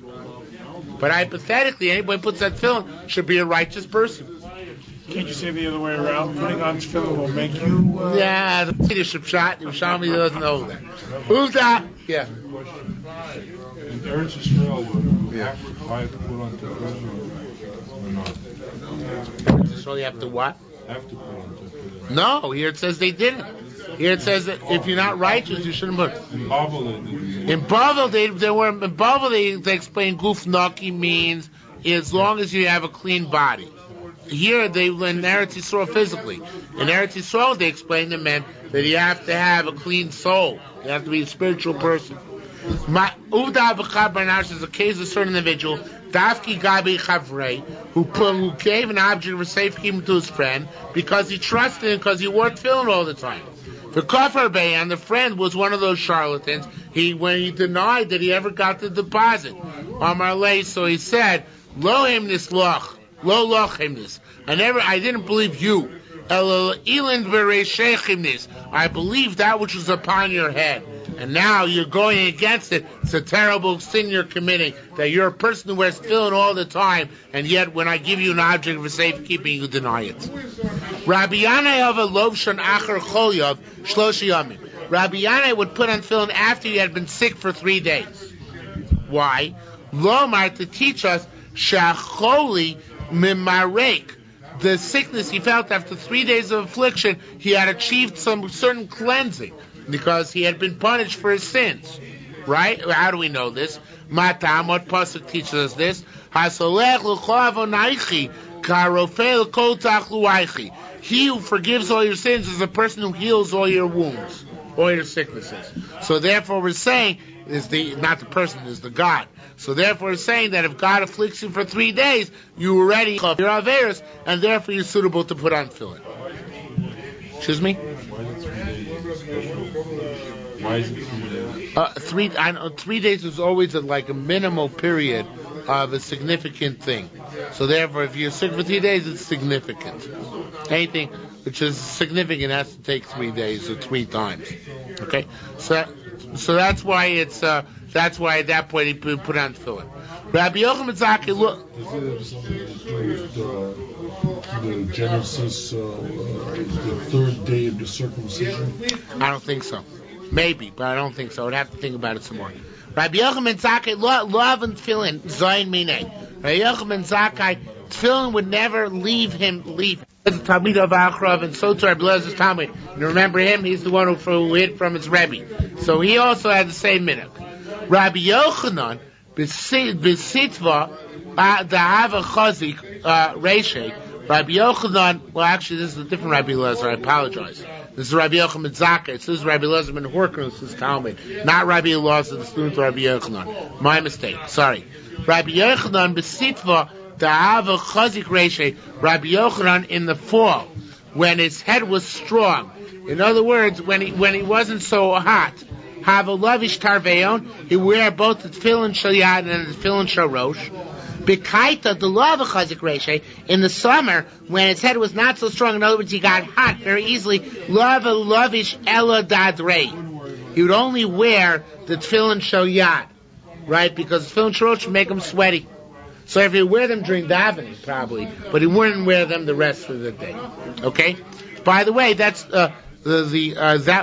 But hypothetically, anybody who puts that tefillin should be a righteous person. Can't you say the other way around? Putting on tefillin will make you... Yeah, the leadership shot. Yerushalmi doesn't know that. Who's that? Yeah. In Eretz Yisrael, I have to put on tefillin or not? So you have to what? I have to put on tefillin. No, here it says they didn't. Here it says that if you're not righteous, you shouldn't put. In Babel, In Babel, they explain guf naki means as long as you have a clean body. Here they in Eretz Yisrael physically. In Eretz Yisrael, they explain it meant that you have to have a clean soul. You have to be a spiritual person. Uvda v'chad barnash is a case of a certain individual, Dafki Gabi Chavrei, who gave an object of safekeeping to his friend because he trusted him because he wore tefillin all the time. The Kafar Bayan, the friend, was one of those charlatans. When he denied that he ever got the deposit, Amar Lei, so he said, Lo himnis loch. Lo lochimnis. I didn't believe you. I believe that which was upon your head. And now you're going against it. It's a terrible sin you're committing. That you're a person who wears tefillin all the time, and yet when I give you an object for safekeeping, you deny it. Rabbi Yanai of a lovshan acher cholyav shloshi yamim. Rabbi Yanai would put on tefillin after he had been sick for 3 days. Why? Lomar, to teach us shacholi mimarek. The sickness he felt after 3 days of affliction, he had achieved some certain cleansing because he had been punished for his sins. Right? How do we know this? Matam, what pasuk teaches us this? He who forgives all your sins is the person who heals all your wounds, all your sicknesses. So therefore we're saying, not the person, is the God. So therefore it's saying that if God afflicts you for 3 days, you already have your averos, and therefore you're suitable to put on tefillin. Excuse me? Why is it 3 days? 3 days is always like a minimal period of a significant thing. So therefore, if you're sick for 3 days, it's significant. Anything which is significant has to take 3 days or 3 times. Okay, so that's why it's that's why at that point he put on tefillin. Rabbi Yochanan Zaki, look. Is it something to do with the Genesis, the 3rd day of the circumcision? I don't think so. Maybe, but I don't think so. I'd have to think about it some more. Rabbi Yochanan Zaki, love and tefillin, zayin minei. Rabbi Yochanan Zaki, tefillin would never leave him. Talmid of Achrav, and so to Rabbi Elazar's Talmud. And remember him, he's the one who hid from his Rebbe. So he also had the same minhag. Rabbi Yochanan, B'sitva, Da'ava Chazik, Reishei. Rabbi Yochanan, well actually this is a different Rabbi Elazar, I apologize. This is Rabbi Yochanan Zakir. This is Rabbi Elazar ben Horknus, this is Talmud. Not Rabbi Elazar, the student of Rabbi Yochanan. My mistake, sorry. Rabbi Yochanan, B'sitva, Da'ava Chazik Reishei. Rabbi Yochanan in the fall, when his head was strong. In other words, when he wasn't so hot. Have a lavish tarveon. He wear both the tefillin shel yad and the tefillin shel rosh. Bekaita the lava chazik reishay. In the summer, when his head was not so strong, in other words, he got hot very easily. Lava lavish ela dadrei. He would only wear the tefillin shel yad, right? Because the tefillin shel rosh would make him sweaty. So if he would wear them during davening, probably, but he wouldn't wear them the rest of the day. Okay. By the way, that's that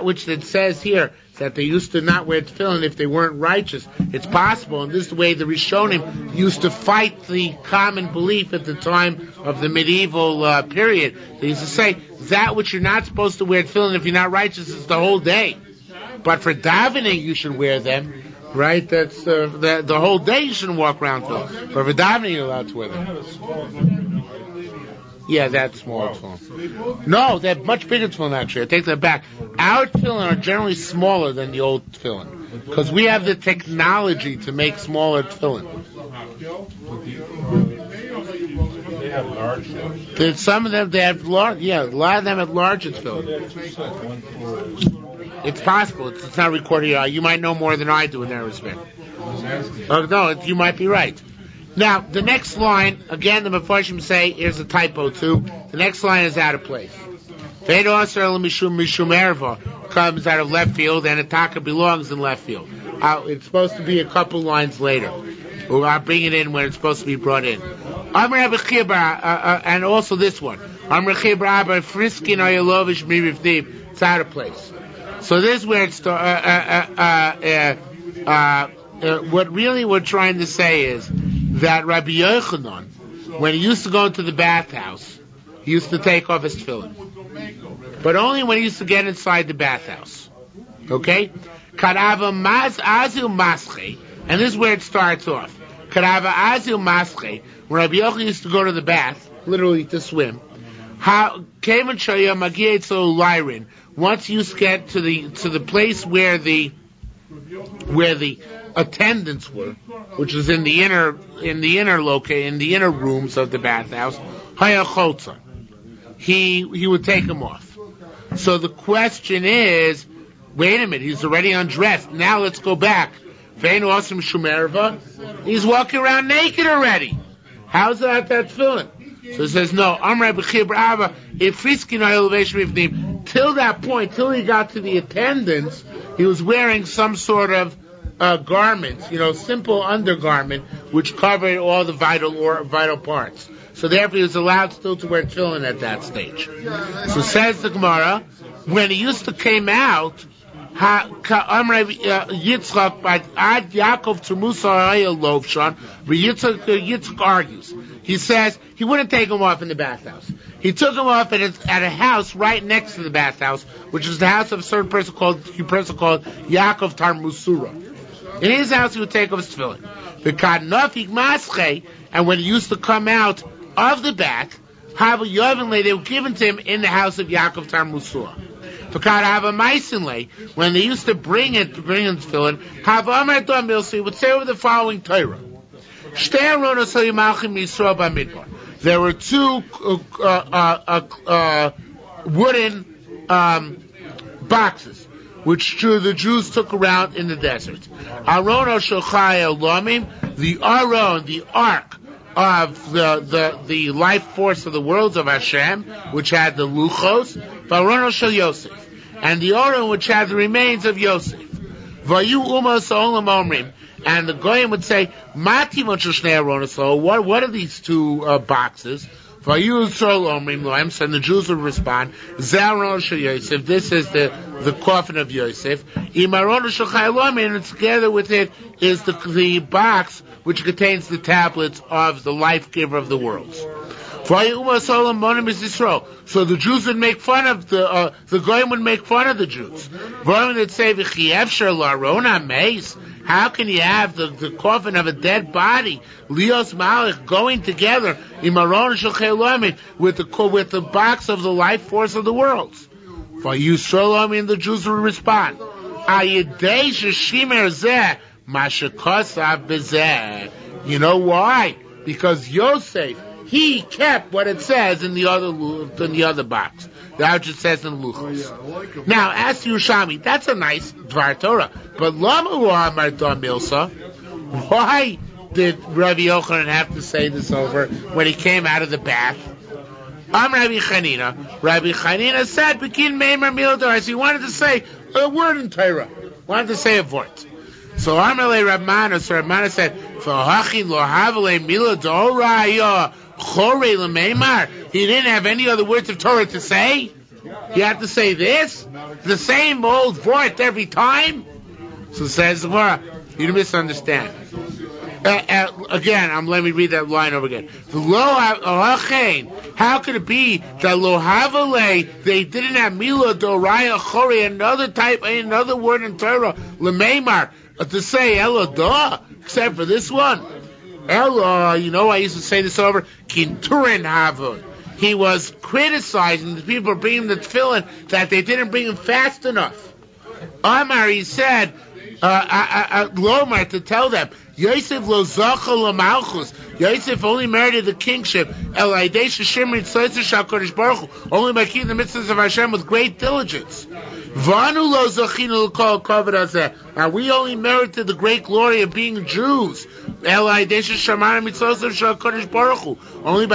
which it says here, that they used to not wear tefillin if they weren't righteous. It's possible, and this is the way the Rishonim used to fight the common belief at the time of the medieval period. They used to say, that which you're not supposed to wear tefillin if you're not righteous is the whole day. But for davening, you should wear them, right? That's the whole day you shouldn't walk around tefillin. But for davening, you're allowed to wear them. Yeah, that's small tefillin. No, they're much bigger tefillin actually. I take that back. Our tefillin are generally smaller than the old tefillin because we have the technology to make smaller tefillin. They have large ones. Some of them they have large. Yeah, a lot of them have larger tefillin. It's possible. It's not recorded here. You might know more than I do in that respect. No, you might be right. Now, the next line, again, the Mefarshim say, here's a typo too. The next line is out of place. Comes out of left field, and Ataka belongs in left field. It's supposed to be a couple lines later. I'll bring it in when it's supposed to be brought in. And also this one. It's out of place. So this is where it's what really we're trying to say is that Rabbi Yochanan, when he used to go into the bathhouse, he used to take off his tefillin. But only when he used to get inside the bathhouse. Okay? Karava maz azil masche, and this is where it starts off. Karava azil masche, when Rabbi Yochanan used to go to the bath, literally to swim. How came and show you lyrin. Once you get to the place where the attendants were, which is in the inner rooms of the bathhouse, hayachotza. He would take them off. So the question is, wait a minute, he's already undressed. Now let's go back. He's walking around naked already. How's that tefillin? So it says, no, till that point, till he got to the attendants, he was wearing some sort of garment, simple undergarment, which covered all the vital parts. So therefore he was allowed still to wear tefillin at that stage. So says the Gemara, when he used to came out, Yitzchak argues. He says he wouldn't take him off in the bathhouse. He took him off at a house right next to the bathhouse, which is the house of a certain person called Yaakov Tar Musura. In his house, he would take off his tefillin. And when he used to come out of the bath, they were given to him in the house of Yaakov Tar Musura. When they used to bring in tefillin, he would say over the following Torah. There were two wooden boxes which the Jews took around in the desert. The Aron, the ark of the life force of the worlds of Hashem, which had the Luchos, and the Aron, which had the remains of Yosef. And the Goyim would say, what are these two boxes? And the Jews would respond, this is the coffin of Yosef. And together with it is the box which contains the tablets of the life giver of the worlds. So the Jews would make fun of the Goyim would make fun of the Jews. They'd say, how can you have the coffin of a dead body, Lios Malach, going together with the box of the life force of the worlds? For you, and the Jews will respond, you know why? Because Yosef, he kept what it says in the other box. That which it says in Luchos. Now, as to Yerushalmi, that's a nice Dvar Torah. But why did Rabbi Yochanan have to say this over when he came out of the bath? Rabbi Chanina said, "Bekin Meimer Milador." He wanted to say a word in Torah. Wanted to say a vort. So Amalei Rabmana, so Rabmana said, "V'hachi lo havale milador chore lemeimar." He didn't have any other words of Torah to say. He had to say this, the same old vort every time. So says the Gemara, you misunderstand. Again, let me read that line over again. How could it be that lo havale, they didn't have mila doraya chore, another word in Torah, lemeimar, to say eladah, except for this one. Ella, I used to say this over, kinturin havud. He was criticizing the people bringing the tefillin that they didn't bring him fast enough. Amar, he said, Lomar, to tell them, Yosef lo zacha l'malchus. Yosef only merited the kingship. El aidei sheshimrit soiser shal kodesh baruch hu. Only by keeping the mitzvahs of Hashem with great diligence. Vanu lo zachinu l'kol kavod hazeh. Now we only merited the great glory of being Jews. Only by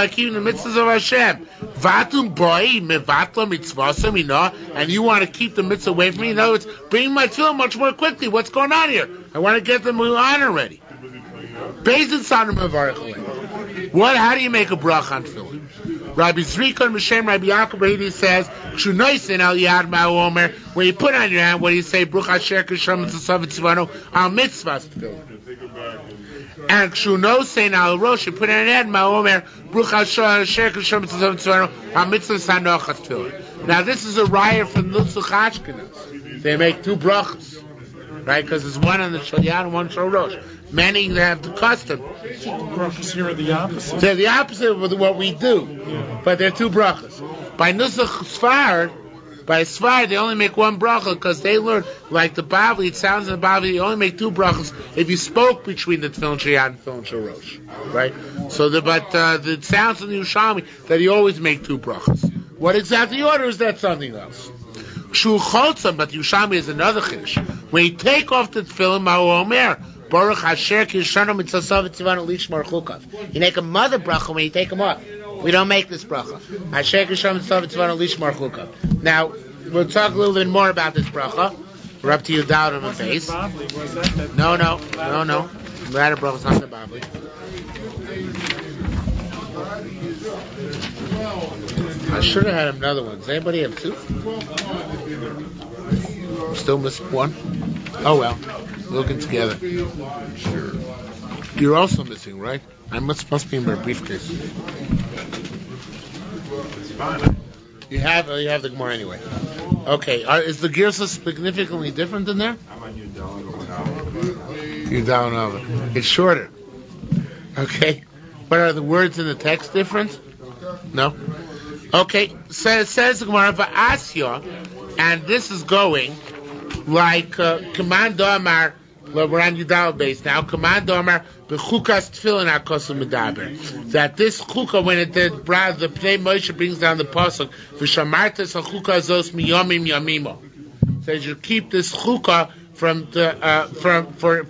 keeping the mitzvahs of Hashem. Vatum boi mevatla mitzvahs, and you want to keep the mitzvah away from me? In other words, bring my tefillin much more quickly. What's going on here? I want to get them on already. Bezin Sanam Mavarech. What? How do you make a bracha on tefillin? Rabbi Zrikon Mishem Rabbi Yaakov Bahidi says, "Kshunoisen al yad ma'omer." When you put on your hand, what do you say? Bruch Asher Kisham Tzav Tzivano al mitzvahs tefillin. And Kshunoisen al rosh, you put on your hand, ma'omer Bruch Asher Kisham Tzav Tzivano al mitzvahs hanochas tefillin. Now this is a riot from Nusach Ashkenaz. They make two brachas, right? Because there's one on the Shulyan and one Shul Rosh. Many have the custom. Brachas here are the opposite. They're the opposite of what we do, but they're two brachas. By Nusach Sfard, they only make one bracha because they learn, like the Bavli, it sounds in the Bavli, you only make two brachas if you spoke between the Tefillin Sheyad and Tefillin Shel Rosh, right? So, it sounds in the Yerushalmi that you always make two brachas. What exactly the order is, that something else. Shul Chotzam, but Yerushalmi is another chiddush. When you take off the Tefillin, Ma'u Omer, Baruch Asher Kishanu Mitzasav Tzivanu Lishmar Chukav. You make a mother bracha when you take them off. We don't make this bracha. Asher Kishanu Mitzasav Tzivanu Lishmar Chukav. Now, we'll talk a little bit more about this bracha. We're up to you down on the face. No. That bracha's not the Bavli. I should have had another one. Does anybody have two? Still missing one? Oh well. Looking together. Sure. You're also missing, right? I must be in my briefcase. It's fine. You have the Gemara anyway. Okay. Is the Girsa significantly different than there? I'm on you down over. It's shorter. Okay. But are the words in the text different? No. Okay. Says the Gemara Va'asya, and this is going like Command Omar. We're on Yudal base now. Command Omar b'chukas tefillin hakosu medaber. That this chukah, when it did, the Pnei Moshe brings down the pasuk v'shamartes hachukah zos miyomim yamimo. Says you keep this chukah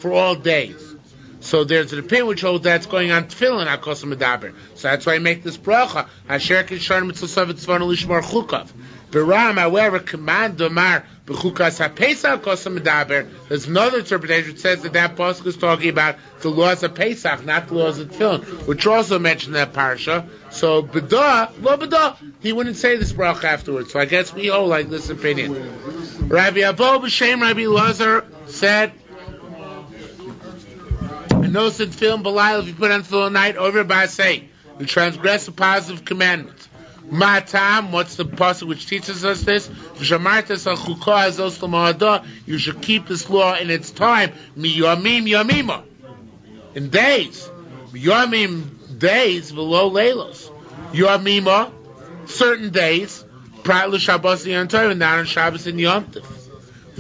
for all days. So there's an opinion which holds that's going on tefillin hakosu medaber. So that's why I make this bracha. Asher kishan mitzasav tzvanu lishmar chukav. Beram, however, command Omar b'chukas haPesach kosu medaber. There's another interpretation which says that pasuk is talking about the laws of Pesach, not the laws of Tefillin, which are also mentioned in that parsha. So b'dah, he wouldn't say this bracha afterwards. So I guess we hold like this opinion. Rabbi Abo b'shem Rabbi Lazar said, "And no said Tefillin b'layil, if you put on Tefillin at night, over by say, you transgress a positive commandment." Matam, what's the pasuk which teaches us this? You should keep this law in its time. Miyamim yamima. In days. Yamim days below leilos. Yamima, certain days. Prat l'Shabbos and Yom Tov, and down on Shabbos and Yom Tov.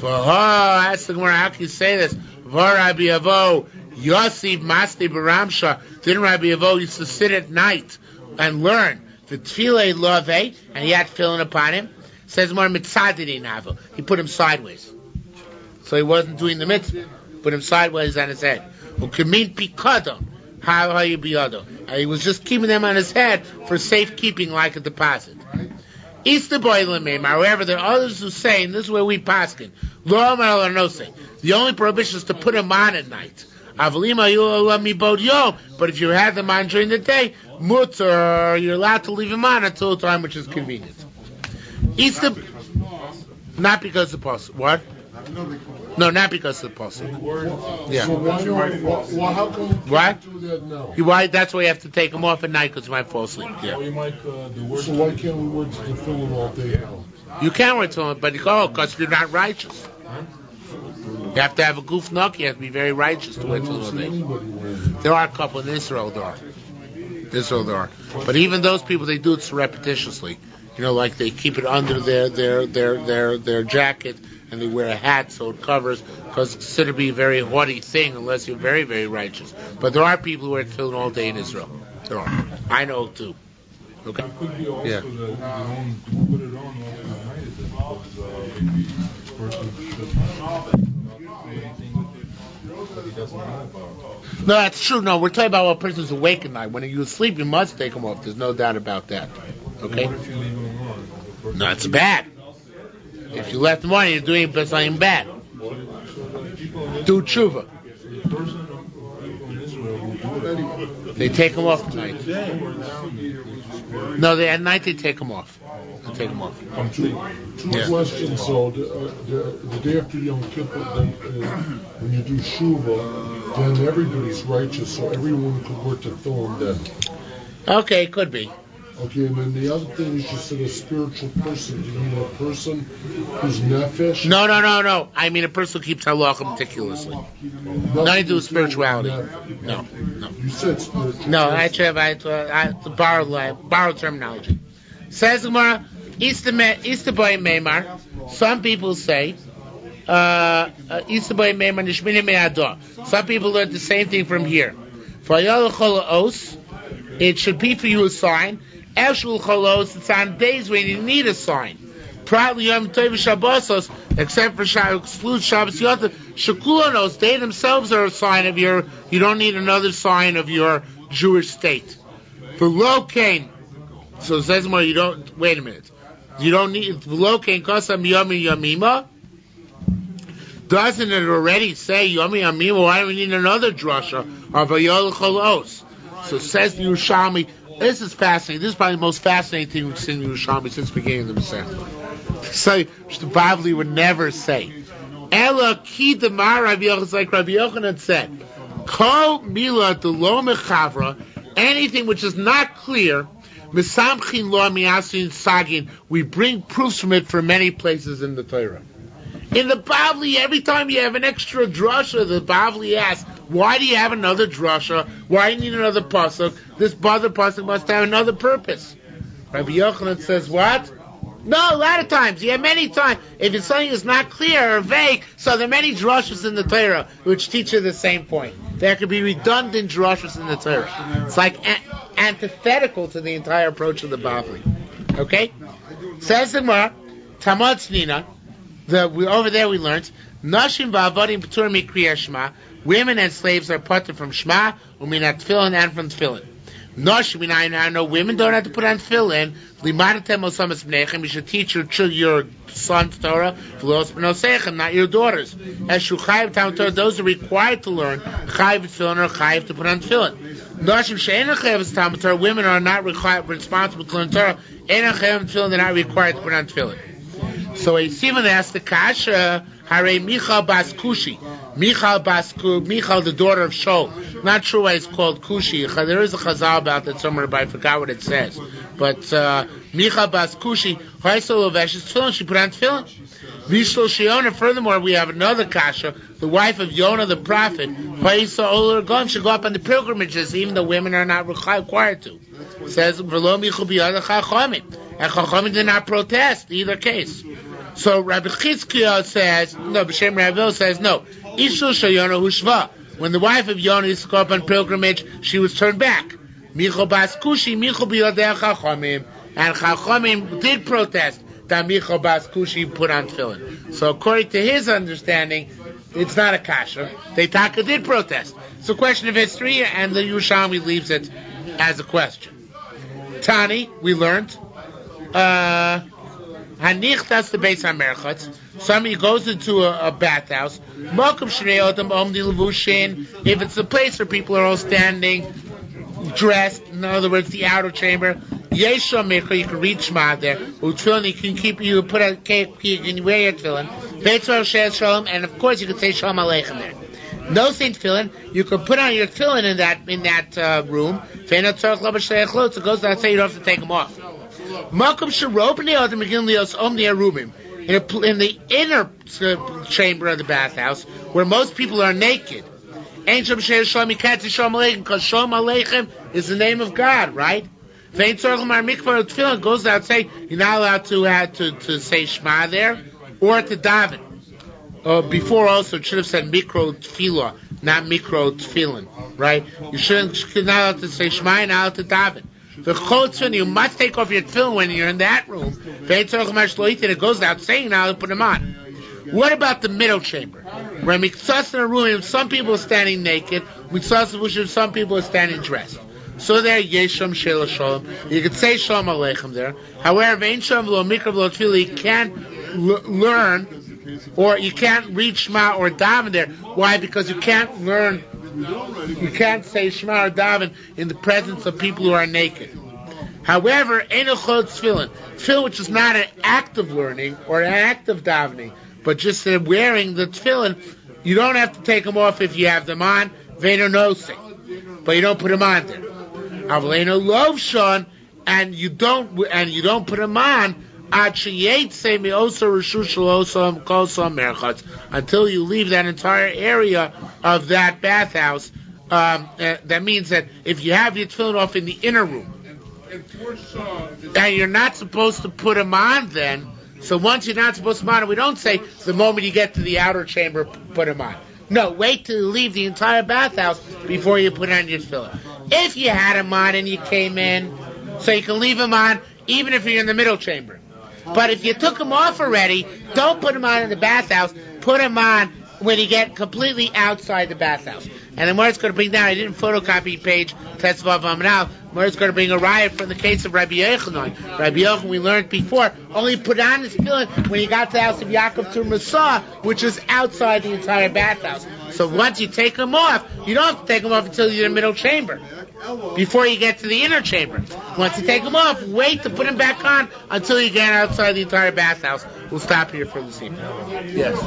Ask the Gemara, how can you say this? Rabbi Avo, Yosef Masti Baramsha. Didn't Rabbi Avo used to sit at night and learn the tefillah love, and he had tefillin upon him? Says more mitzadini navel. He put him sideways, so he wasn't doing the mitzvah. Put him sideways on his head. Ukemin pikado, how you biyado. He was just keeping them on his head for safekeeping, like a deposit. Easter boy lemim. However, there are others who say, and this is where we paskin, lo amar lo no say. The only prohibition is to put him on at night. But if you have them on during the day, mutter, you're allowed to leave him on until a time which is convenient. Easter, not because of the pasuk. What? No, not because of the pasuk. Yeah. So how come what? do that now? Why? That's why you have to take him off at night because you might fall asleep. Yeah. So why can't we work to fill it all day now? You can work to him, but because you're not righteous. You have to have a goof knock. You have to be very righteous to wait till all day. There are a couple in Israel. There are. But even those people, they do it repetitiously. You know, like they keep it under their jacket, and they wear a hat so it covers, because it's considered to be a very haughty thing unless you're very, very righteous. But there are people who wear tefillin all day in Israel. There are. I know too. Okay. It could be also that you don't put it on all the night. person should not do anything that he doesn't know about. No, that's true. No, we're talking about when a person's awake at night. When you're asleep, you must take them off. There's no doubt about that. Okay? What if you leave them on? No, it's bad. If you left them on, you're doing something bad. Do tshuva. The person in Israel will do it anyway. They take them off at night. No, at night they take them off. They take them off. Two Yeah. questions. So the day after Yom Kippur, then, when you do Shuvah, then everybody's righteous, so everyone could work to film then. Okay, could be. Okay, and then the other thing is you said a spiritual person. Do you mean a person who's nefesh? No. I mean a person who keeps halacha meticulously. Nothing to do with spirituality. No. You said spiritual. No, actually, I have to borrow terminology. Says Gemara, Easterboy Meimar. Some people say, Easterboy Meimar Nishmini Me'ador. Some people learn the same thing from here. It should be for you a sign. Eshul Cholos, it's on days when you need a sign. Probably Yom Tov Shabbosos, except for exclude Shabbos Yotav. Shekulonos, they themselves are a sign of you don't need another sign of your Jewish state. For Locain, so it says more, wait a minute. You don't need, Locain Kosam Yomi Yamima? Doesn't it already say Yomi Yamima? Why do we need another drasha of Ayol Cholos? So says the Yerushalmi, this is fascinating. This is probably the most fascinating thing we've seen in Yerushalmi since the beginning of the Masechta. So, which the Bavli would never say. Ela ki demar Rabbi Yochanan, like Rabbi Yochanan said, Kol mila delo mechavra, anything which is not clear, misamchin lo miasin sagin, we bring proofs from it from many places in the Torah. In the Bavli, every time you have an extra drasha, the Bavli asks, why do you have another drasha? Why do you need another pasuk? This other pasuk must have another purpose. Rabbi Yochanan says, what? No, a lot of times. Yeah, many times. If it's something is not clear or vague, so there are many drashas in the Torah which teach you the same point. There could be redundant drashas in the Torah. It's like antithetical to the entire approach of the Bavli. Okay? Says the Gemara, Tamad Nina. Over there we learned, Nashim va'avadim p'tur mikriyas Shema. Women and slaves are parted from Shema, u'minat tefillin and from tefillin. Nashim, I know women don't have to put on tefillin. Limadatem osamas b'nechem. You should teach your son's Torah, v'los b'nosechem, not your daughters. As shu chayiv tam Torah, those are required to learn chayiv tefillin or chayiv to put on tefillin. Nashim she'ena chayiv tam Torah. Women are not responsible to learn Torah. Ena chayiv tefillin, they're not required to put on tefillin. So a Simon asked the Kasha, Hare Michal Bas Kushi. Michal, the daughter of Shaul. Not sure why it's called Kushi. There is a chazal about that somewhere, but I forgot what it says. But Michal Bas Kushi, Haisol Oveshes Tefillin, she put on Tefillin. Vishlo Shiona, furthermore, we have another Kasha, the wife of Yonah the prophet. Haisol Oler Gom should go up on the pilgrimages, even though women are not required to. It says, V'lo Michal B'yad Chachamim. And Chachamim did not protest either case. So Rabbi Chizkiah says, B'Shem Rabbi says, no. Ishul Shayona Hushva. When the wife of Yonah used to go up on pilgrimage, she was turned back. Michal Bas Kushi, Michal B'yadei Chachamim. And Chachamim did protest that Michal Bas Kushi put on tefillin. So according to his understanding, it's not a kasha. They Taka did protest. It's a question of history, and the Yerushalmi leaves it as a question. Tani, we learned, Hanich, that's the base on Merchatz. Somebody goes into a bathhouse. If it's a place where people are all standing, dressed, in other words, the outer chamber, you can read Shema there. You can wear your tefillin. And of course, you can say Shalom Aleichem there. No Saint tefillin, you can put on your tefillin in that room. It goes without saying you don't have to take them off. In the inner chamber of the bathhouse, where most people are naked, because Shalom Aleichem is the name of God, right? It goes without saying you're not allowed to say Shema there or to daven. Before also, it should have said mikro tefillah, not mikro tefillin, right? You're not allowed to say Shema, you're not allowed to daven. You must take off your tefillin when you're in that room. It goes without saying now to put them on. What about the middle chamber? Where mitzvahs in a room, some people are standing naked, mitzvahs some people are standing dressed. So there, yesham shel shalom. You could say shalom aleichem there. However, ein shalom lo mikra lo tefillah, you can't learn, or you can't read Shema or daven there. Why? Because you can't learn, you can't say Shema or daven in the presence of people who are naked. However, ein ochot tefillin, which is not an act of learning or an act of davening, but just wearing the tefillin, you don't have to take them off if you have them on, v'eino nosing, but you don't put them on there. Avleino lovshon, and you don't put them on until you leave that entire area of that bathhouse. That means that if you have your tefillin off in the inner room, and you're not supposed to put them on then, so once you're not supposed to put them on, we don't say the moment you get to the outer chamber, put them on. No, wait till you leave the entire bathhouse before you put on your tefillin. If you had them on and you came in, so you can leave them on even if you're in the middle chamber. But if you took them off already, don't put them on in the bathhouse. Put them on when you get completely outside the bathhouse. And then Mord's going to bring down, I didn't photocopy page, Tetzvav Amanal, Mord's going to bring a riot from the case of Rabbi Yochanan. Rabbi Yochanan, we learned before, only put on his tefillin when he got to the house of Yaakov to Masah, which is outside the entire bathhouse. So once you take them off, you don't have to take them off until you're in the middle chamber, before you get to the inner chamber. Once you take them off, wait to put them back on until you get outside the entire bathhouse. We'll stop here for this evening. Yes.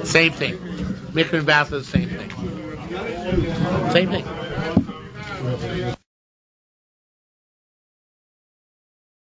Same thing. Mikvah and bath is the same thing. Same thing.